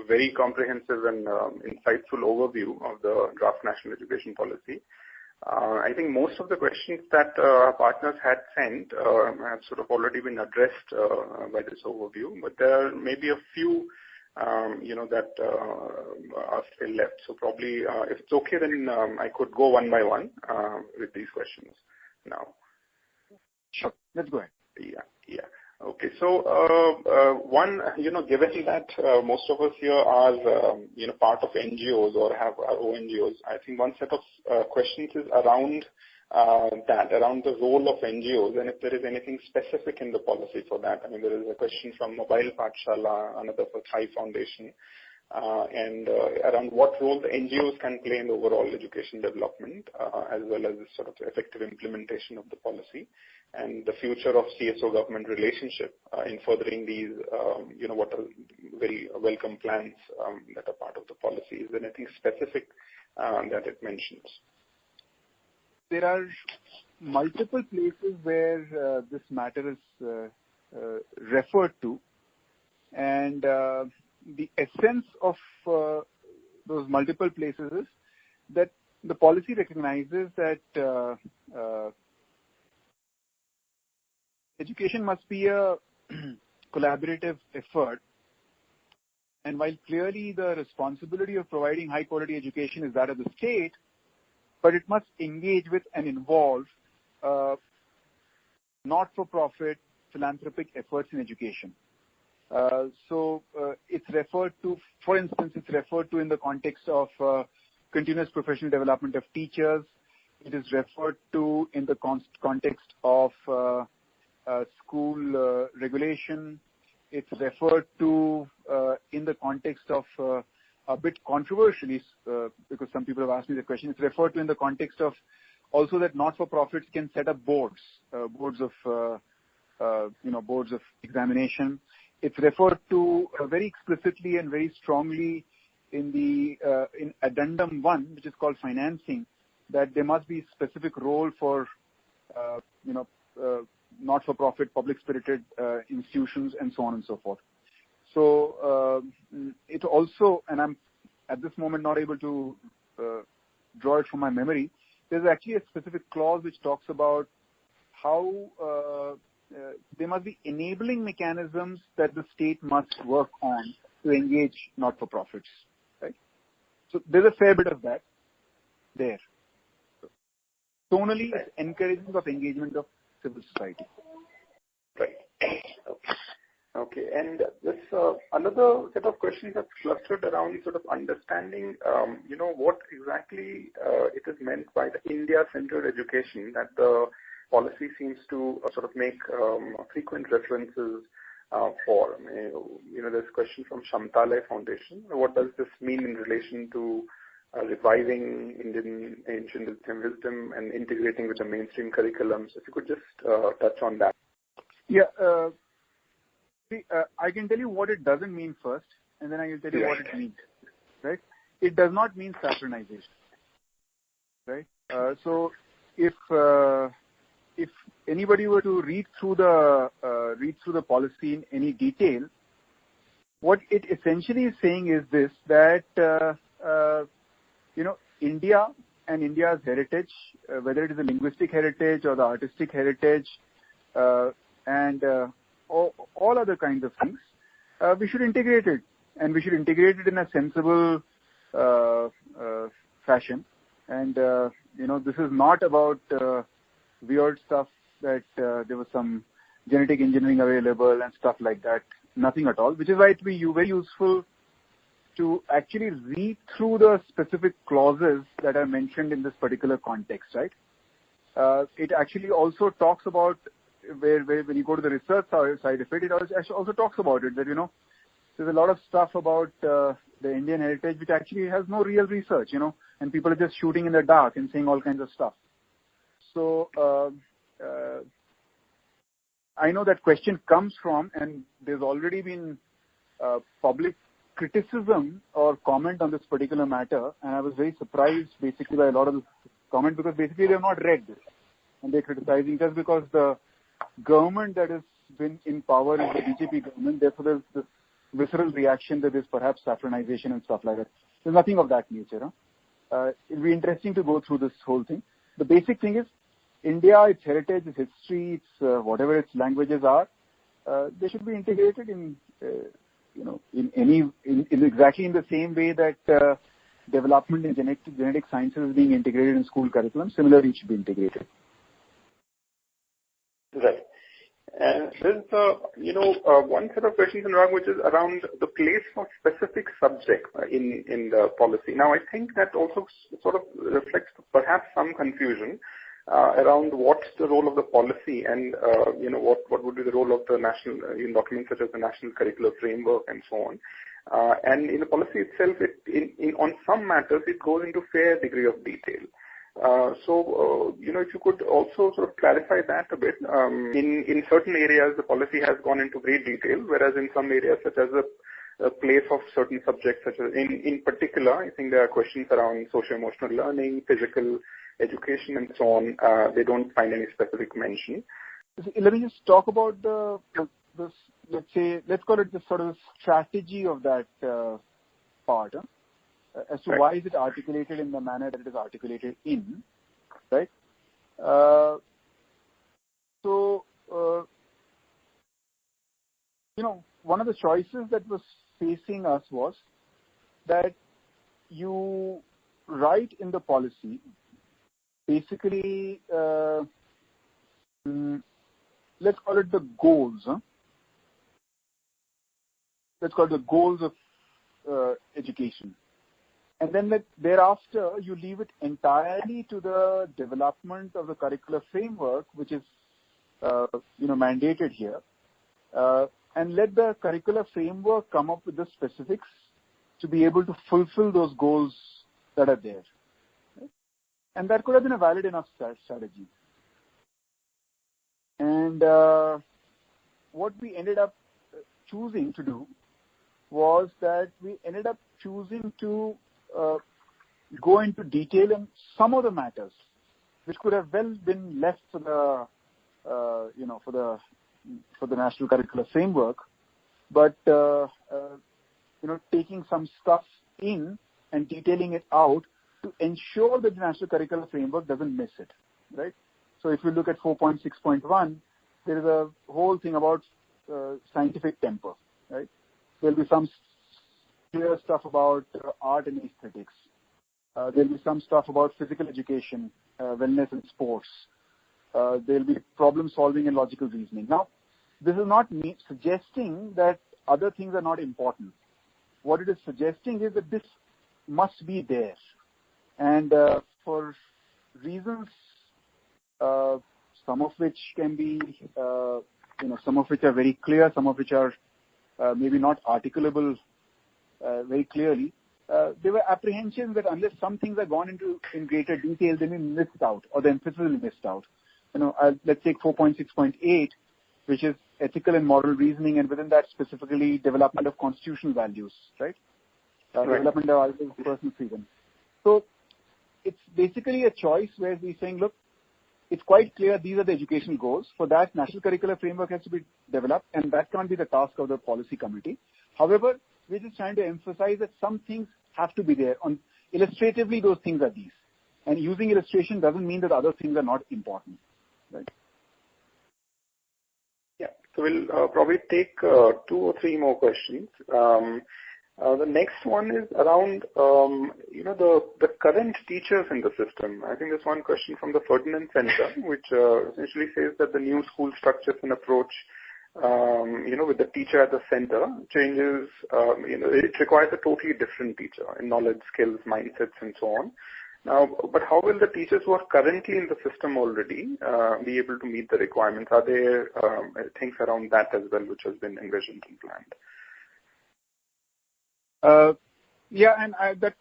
very comprehensive and insightful overview of the draft National Education Policy. I think most of the questions that our partners had sent have sort of already been addressed by this overview, but there may be a few that are still left. So probably, if it's okay, then I could go one by one with these questions now. Sure. Let's go ahead. Yeah. Okay. So, one, given that most of us here are, part of NGOs or have our own NGOs, I think one set of questions is around around the role of NGOs, and if there is anything specific in the policy for that. I mean, there is a question from Mobile Pathshala, another for Thai Foundation, and around what role the NGOs can play in the overall education development, as well as the sort of effective implementation of the policy, and the future of CSO government relationship in furthering these, what are very welcome plans that are part of the policy. Is there anything specific that it mentions? There are multiple places where this matter is referred to, and the essence of those multiple places is that the policy recognizes that education must be a collaborative effort, and while clearly the responsibility of providing high quality education is that of the state, but it must engage with and involve not-for-profit philanthropic efforts in education. So it's referred to, for instance, it's referred to in the context of continuous professional development of teachers. It is referred to in the context of school regulation. It's referred to in the context of a bit controversially, because some people have asked me the question. It's referred to in the context of also that not-for-profits can set up boards of examination. It's referred to very explicitly and very strongly in the in Addendum 1, which is called financing, that there must be specific role for not-for-profit, public-spirited institutions, and so on and so forth. So it also, and I'm at this moment not able to draw it from my memory, there's actually a specific clause which talks about how there must be enabling mechanisms that the state must work on to engage not-for-profits. Right? So there's a fair bit of that there. Tonally, it's encouraging of engagement of civil society. Right. Okay. And this another set of questions that's clustered around sort of understanding, what exactly it is meant by the India-centered education that the policy seems to sort of make frequent references for. There's a question from Shamtale Foundation. What does this mean in relation to reviving Indian ancient wisdom and integrating with the mainstream curriculums? If you could just touch on that. Yeah. I can tell you what it doesn't mean first, and then I will tell you what it means. Right? It does not mean saffronization. Right? So if anybody were to read through the policy in any detail, what it essentially is saying is this, that India and India's heritage, whether it is the linguistic heritage or the artistic heritage, and all other kinds of things, we should integrate it, and we should integrate it in a sensible fashion. And this is not about weird stuff that there was some genetic engineering available and stuff like that. Nothing at all, which is why it would be very useful to actually read through the specific clauses that are mentioned in this particular context, right? It actually also talks about where when you go to the research side of it, it also talks about it, that, there's a lot of stuff about the Indian heritage which actually has no real research, and people are just shooting in the dark and saying all kinds of stuff. So I know that question comes from, and there's already been public criticism or comment on this particular matter, and I was very surprised basically by a lot of the comment, because basically they have not read this, and they're criticizing just because the government that has been in power is the BJP government. Therefore, there's this visceral reaction that there's perhaps saffronization and stuff like that. There's nothing of that nature. It'll be interesting to go through this whole thing. The basic thing is India, its heritage, its history, its whatever its languages are, they should be integrated in exactly in the same way that development in genetic sciences is being integrated in school curriculum. Similarly, it should be integrated. Right. And there's one set of questions, Anurag, which is around the place of specific subjects in the policy. Now, I think that also sort of reflects perhaps some confusion around what's the role of the policy and what would be the role of the national documents such as the National Curricular Framework and so on. And in the policy itself, on some matters, it goes into fair degree of detail. So if you could also sort of clarify that a bit. In certain areas, the policy has gone into great detail, whereas in some areas, such as the place of certain subjects, such as in particular, I think there are questions around socio-emotional learning, physical education, and so on. They don't find any specific mention. Let me just talk about let's call it the sort of strategy of that part. As to why is it articulated in the manner that it is articulated in, right? One of the choices that was facing us was that you write in the policy, basically, let's call it the goals. Let's call it the goals of education. And then thereafter, you leave it entirely to the development of the curricular framework, which is, mandated here. And let the curricular framework come up with the specifics to be able to fulfill those goals that are there. Right? And that could have been a valid enough strategy. And what we ended up choosing to do was that we ended up choosing to go into detail in some of the matters, which could have well been left for for the National Curricular Framework, but taking some stuff in and detailing it out to ensure that the National Curricular Framework doesn't miss it, right? So if you look at 4.6.1, there is a whole thing about scientific temper, right? There'll be some clear stuff about art and aesthetics. There'll be some stuff about physical education, wellness and sports. There'll be problem solving and logical reasoning. Now, this is not me suggesting that other things are not important. What it is suggesting is that this must be there. And for reasons, some of which can be, some of which are very clear, some of which are maybe not articulable very clearly, there were apprehensions that unless some things are gone into in greater detail, they may be missed out, or the emphasis will be missed out. Let's take 4.6.8, which is ethical and moral reasoning, and within that specifically development of constitutional values, right? Development of personal freedom. So it's basically a choice where we're saying, look, it's quite clear these are the educational goals. For that, National Curricular Framework has to be developed, and that can't be the task of the policy committee. However, we're just trying to emphasize that some things have to be there. Illustratively, those things are these. And using illustration doesn't mean that other things are not important, right? Yeah. So we'll probably take 2 or 3 more questions. The next one is around, the current teachers in the system. I think there's one question from the Ferdinand Center, which essentially says that the new school structures and approach, with the teacher at the center changes, it requires a totally different teacher in knowledge, skills, mindsets, and so on. Now, but how will the teachers who are currently in the system already be able to meet the requirements? Are there things around that as well which has been envisioned and planned? That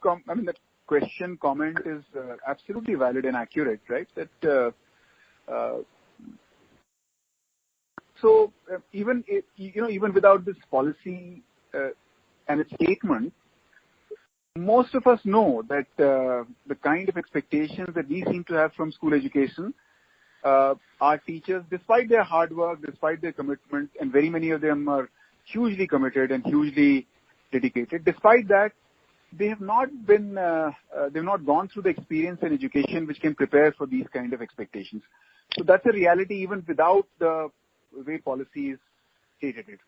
comment is absolutely valid and accurate, right? That so even without this policy and its statement, most of us know that the kind of expectations that we seem to have from school education, our teachers, despite their hard work, despite their commitment, and very many of them are hugely committed and hugely dedicated. Despite that, they have not been, they've not gone through the experience and education which can prepare for these kind of expectations. So that's a reality even without the way policy is stated it.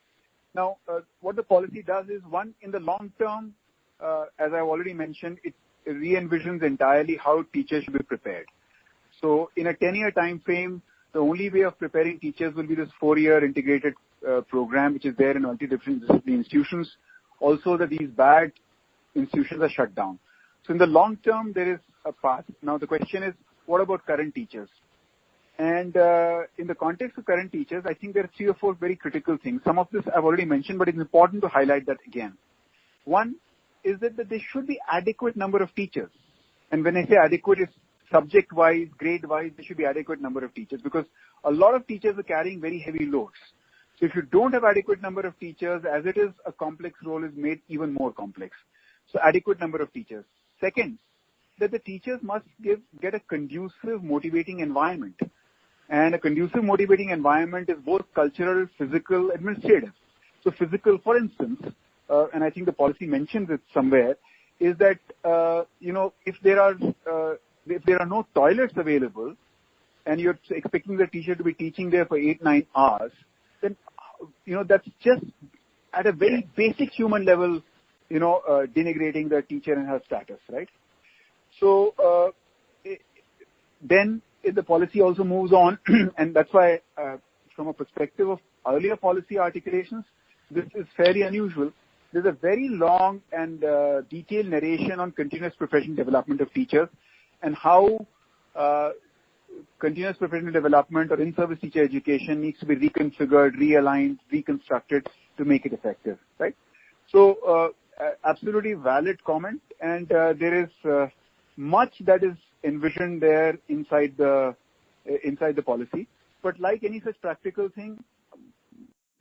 Now, what the policy does is, one, in the long term, as I've already mentioned, it re-envisions entirely how teachers should be prepared. So in a 10-year time frame, the only way of preparing teachers will be this 4-year integrated program, which is there in multidisciplinary institutions. Also, that these bad institutions are shut down. So in the long term, there is a path. Now, the question is, what about current teachers? And in the context of current teachers, I think there are 3 or 4 very critical things. Some of this I've already mentioned, but it's important to highlight that again. One is that there should be adequate number of teachers. And when I say adequate, it's subject-wise, grade-wise, there should be adequate number of teachers, because a lot of teachers are carrying very heavy loads. So if you don't have adequate number of teachers, as it is, a complex role is made even more complex. So adequate number of teachers. Second, that the teachers must get a conducive, motivating environment. And a conducive, motivating environment is both cultural, physical, administrative. So physical, for instance, and I think the policy mentions it somewhere, is that, if there are no toilets available and you're expecting the teacher to be teaching there for 8-9 hours, then, that's just at a very basic human level, denigrating the teacher and her status, right? So, then the policy also moves on, and that's why, from a perspective of earlier policy articulations, this is fairly unusual. There's a very long and detailed narration on continuous professional development of teachers and how continuous professional development or in-service teacher education needs to be reconfigured, realigned, reconstructed to make it effective, right? So, absolutely valid comment, and there is much that is envisioned there inside the policy. But like any such practical thing,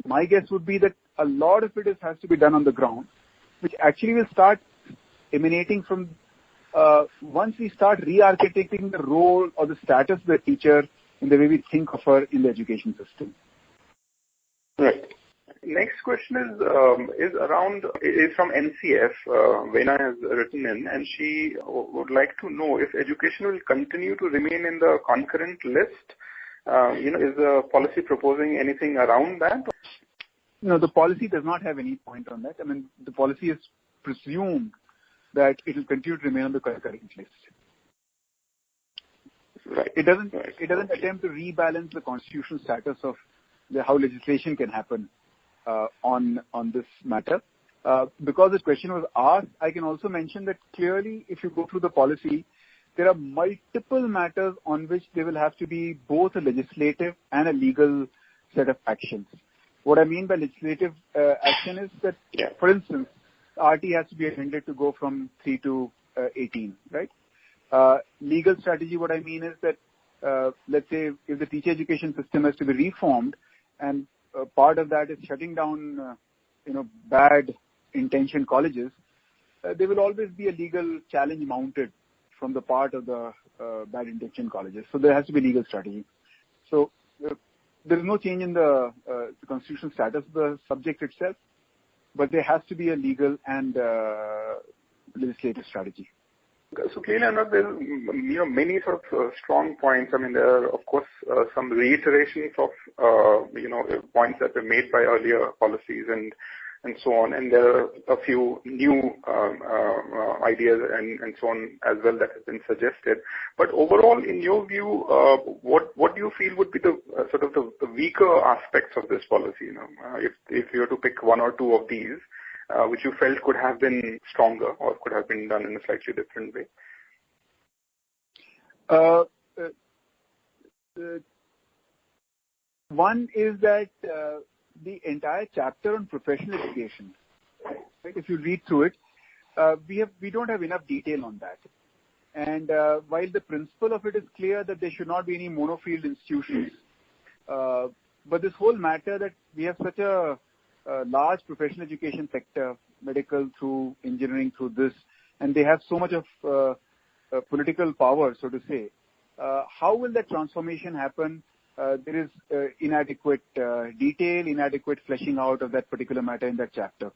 my guess would be that a lot of it has to be done on the ground, which actually will start emanating from once we start re-architecting the role or the status of the teacher in the way we think of her in the education system. Right. Next question is from NCF. Vena has written in, and she would like to know if education will continue to remain in the concurrent list. Is the policy proposing anything around that? No, the policy does not have any point on that. I mean, the policy is presumed that it will continue to remain on the concurrent list. Right. It doesn't attempt to rebalance the constitutional status of how legislation can happen on this matter. Because this question was asked, I can also mention that clearly, if you go through the policy, there are multiple matters on which there will have to be both a legislative and a legal set of actions. What I mean by legislative action is that, for instance, RT has to be amended to go from 3 to 18, right? Legal strategy, what I mean is that, let's say, if the teacher education system has to be reformed, and part of that is shutting down, bad intentioned colleges, there will always be a legal challenge mounted from the part of the bad intentioned colleges. So there has to be legal strategy. So there is no change in the constitutional status of the subject itself, but there has to be a legal and legislative strategy. So clearly, Anurag, there's many sort of strong points. I mean, there are of course some reiterations of points that were made by earlier policies and so on, and there are a few new ideas and so on as well that have been suggested. But overall, in your view, what do you feel would be the sort of the weaker aspects of this policy? If you were to pick one or two of these, which you felt could have been stronger or could have been done in a slightly different way? One is that the entire chapter on professional education, right? If you read through it, we don't have enough detail on that. And while the principle of it is clear that there should not be any monofield institutions, but this whole matter that we have such a large professional education sector, medical through engineering through this, and they have so much of political power, so to say. How will that transformation happen? There is inadequate detail, inadequate fleshing out of that particular matter in that chapter.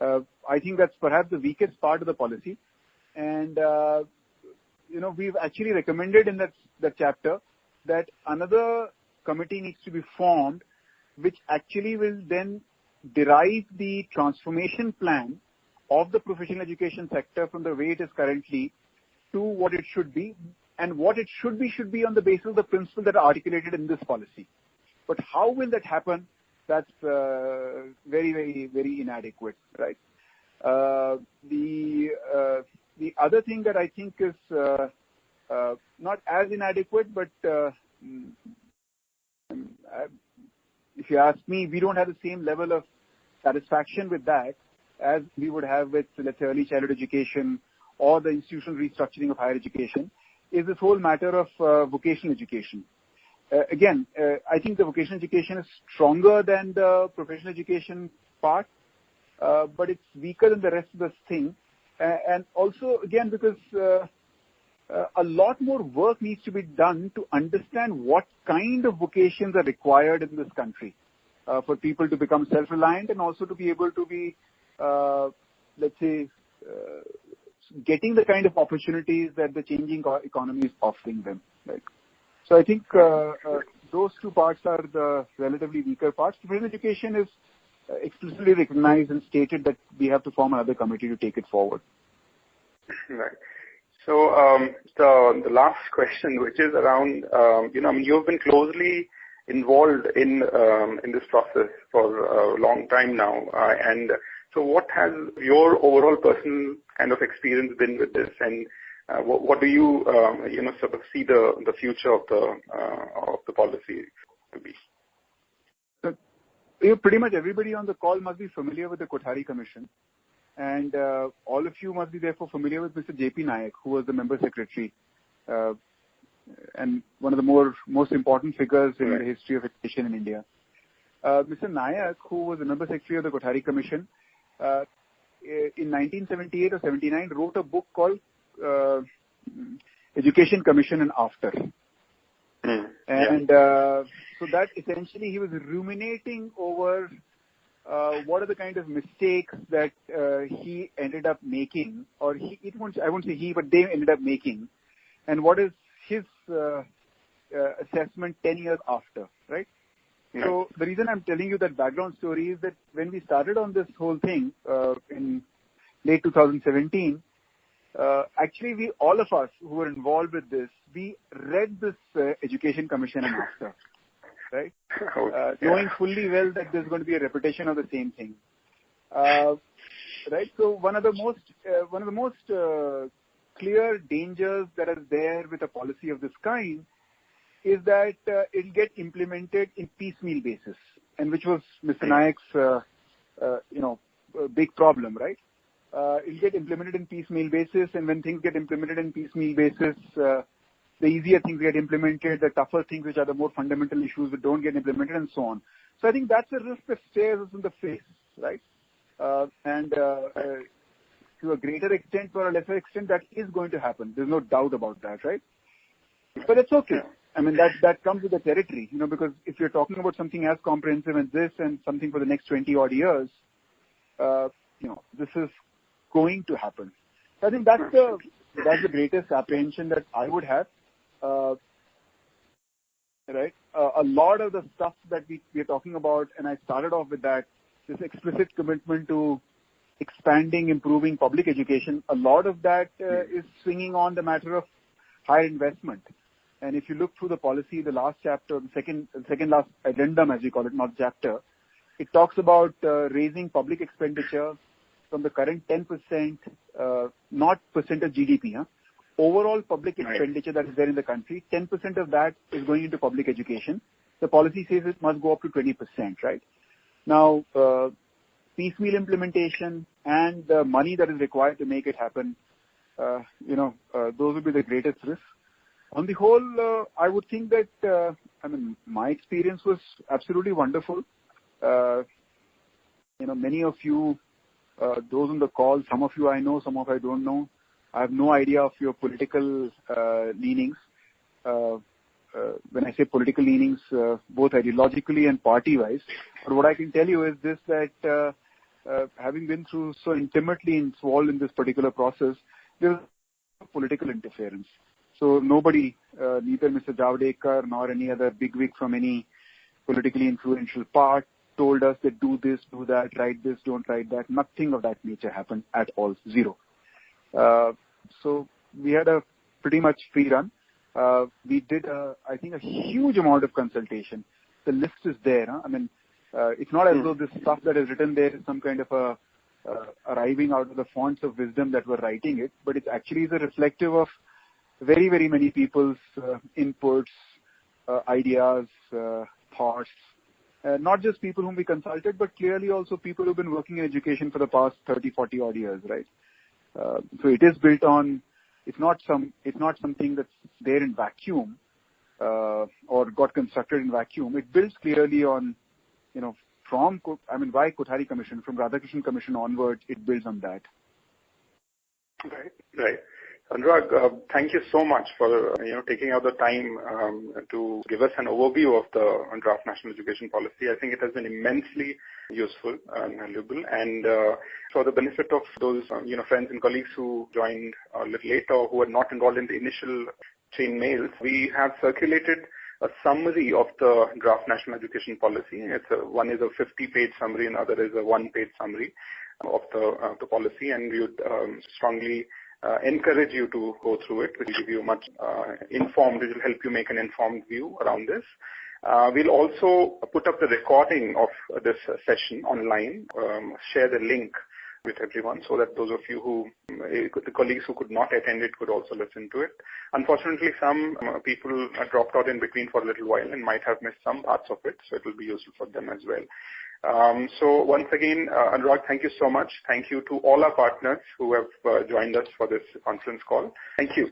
I think that's perhaps the weakest part of the policy. And, we've actually recommended in that chapter that another committee needs to be formed, which actually will then derive the transformation plan of the professional education sector from the way it is currently to what it should be. And what it should be on the basis of the principles that are articulated in this policy. But how will that happen? That's very, very, very inadequate, right? The other thing that I think is not as inadequate, but if you ask me, we don't have the same level of satisfaction with that as we would have with, let's say, early childhood education or the institutional restructuring of higher education, is this whole matter of vocational education. Again, I think the vocational education is stronger than the professional education part, but it's weaker than the rest of this thing. And also, again, because a lot more work needs to be done to understand what kind of vocations are required in this country for people to become self-reliant and also to be able to be, let's say, getting the kind of opportunities that the changing economy is offering them. Right? So I think those two parts are the relatively weaker parts. Professional education is explicitly recognized and stated that we have to form another committee to take it forward. Right. So the last question, which is around, you've been closely involved in this process for a long time now, and so what has your overall personal kind of experience been with this, and what do you sort of see the future of the policy to be? Pretty much everybody on the call must be familiar with the Kothari Commission, and all of you must be therefore familiar with Mr. J.P. Nayak, who was the member secretary and one of the most important figures in the history of education in India. Mr. Nayak, who was the member secretary of the Kothari Commission, in 1978 or 79 wrote a book called Education Commission and After. And so that essentially he was ruminating over what are the kind of mistakes that he ended up making, or I won't say he, but they ended up making, and what is his assessment 10 years after, right? So the reason I'm telling you that background story is that when we started on this whole thing in late 2017, actually all of us who were involved with this, we read this Education Commission and Master, right? Knowing fully well that there's going to be a repetition of the same thing, right? So one of the most clear dangers that is there with a policy of this kind is that it'll get implemented in piecemeal basis, and which was Mr. Nayak's, big problem, right? It'll get implemented in piecemeal basis, and when things get implemented in piecemeal basis, the easier things get implemented, the tougher things, which are the more fundamental issues, that don't get implemented, and so on. So I think that's a risk that stares us in the face, right? And to a greater extent or a lesser extent, that is going to happen. There's no doubt about that, right? But it's okay. I mean, that comes with the territory, because if you're talking about something as comprehensive as this and something for the next 20 odd years, this is going to happen. So I think that's the greatest apprehension that I would have, right? A lot of the stuff that we are talking about, and I started off with that, this explicit commitment to expanding, improving public education, a lot of that is swinging on the matter of higher investment. And if you look through the policy, the last chapter, the second last addendum, as we call it, not chapter, it talks about raising public expenditure from the current 10%, not percent of GDP, overall public expenditure that is there in the country, 10% of that is going into public education. The policy says it must go up to 20%, right? Now, piecemeal implementation and the money that is required to make it happen, those would be the greatest risks. On the whole, I would think that, my experience was absolutely wonderful. Many of you, those on the call, some of you I know, some of I don't know. I have no idea of your political leanings. When I say political leanings, both ideologically and party-wise. But what I can tell you is this, that having been through so intimately involved in this particular process, there was political interference. So nobody, neither Mr. Javadekar nor any other bigwig from any politically influential part told us that do this, do that, write this, don't write that. Nothing of that nature happened at all. Zero. So we had a pretty much free run. We did, I think, a huge amount of consultation. The list is there. It's not as though this stuff that is written there is some kind of arriving out of the fonts of wisdom that were writing it, but it actually is a reflective of very, very many people's inputs, ideas, thoughts. Not just people whom we consulted, but clearly also people who've been working in education for the past 30, 40 odd years, right? So it is built on, it's not something that's there in vacuum, or got constructed in vacuum. It builds clearly on, why Kothari Commission, from Radhakrishnan Commission onwards, it builds on that. Right. Anurag, thank you so much for taking out the time to give us an overview of the draft national education policy. I think it has been immensely useful and valuable. And for the benefit of those friends and colleagues who joined a little later or who are not involved in the initial chain mails, we have circulated a summary of the draft national education policy. One is a 50-page summary, and other is a one-page summary of the policy, and we would strongly encourage you to go through it. It will give you much it will help you make an informed view around this. We'll also put up the recording of this session online, share the link with everyone so that those of you the colleagues who could not attend it could also listen to it. Unfortunately, some people dropped out in between for a little while and might have missed some parts of it, so it will be useful for them as well. So once again, Anurag, thank you so much. Thank you to all our partners who have joined us for this conference call. Thank you.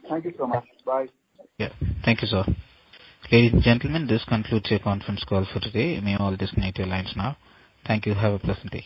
Thank you so much. Bye. Yeah, thank you, sir. Ladies and gentlemen, this concludes your conference call for today. You may all disconnect your lines now. Thank you. Have a pleasant day.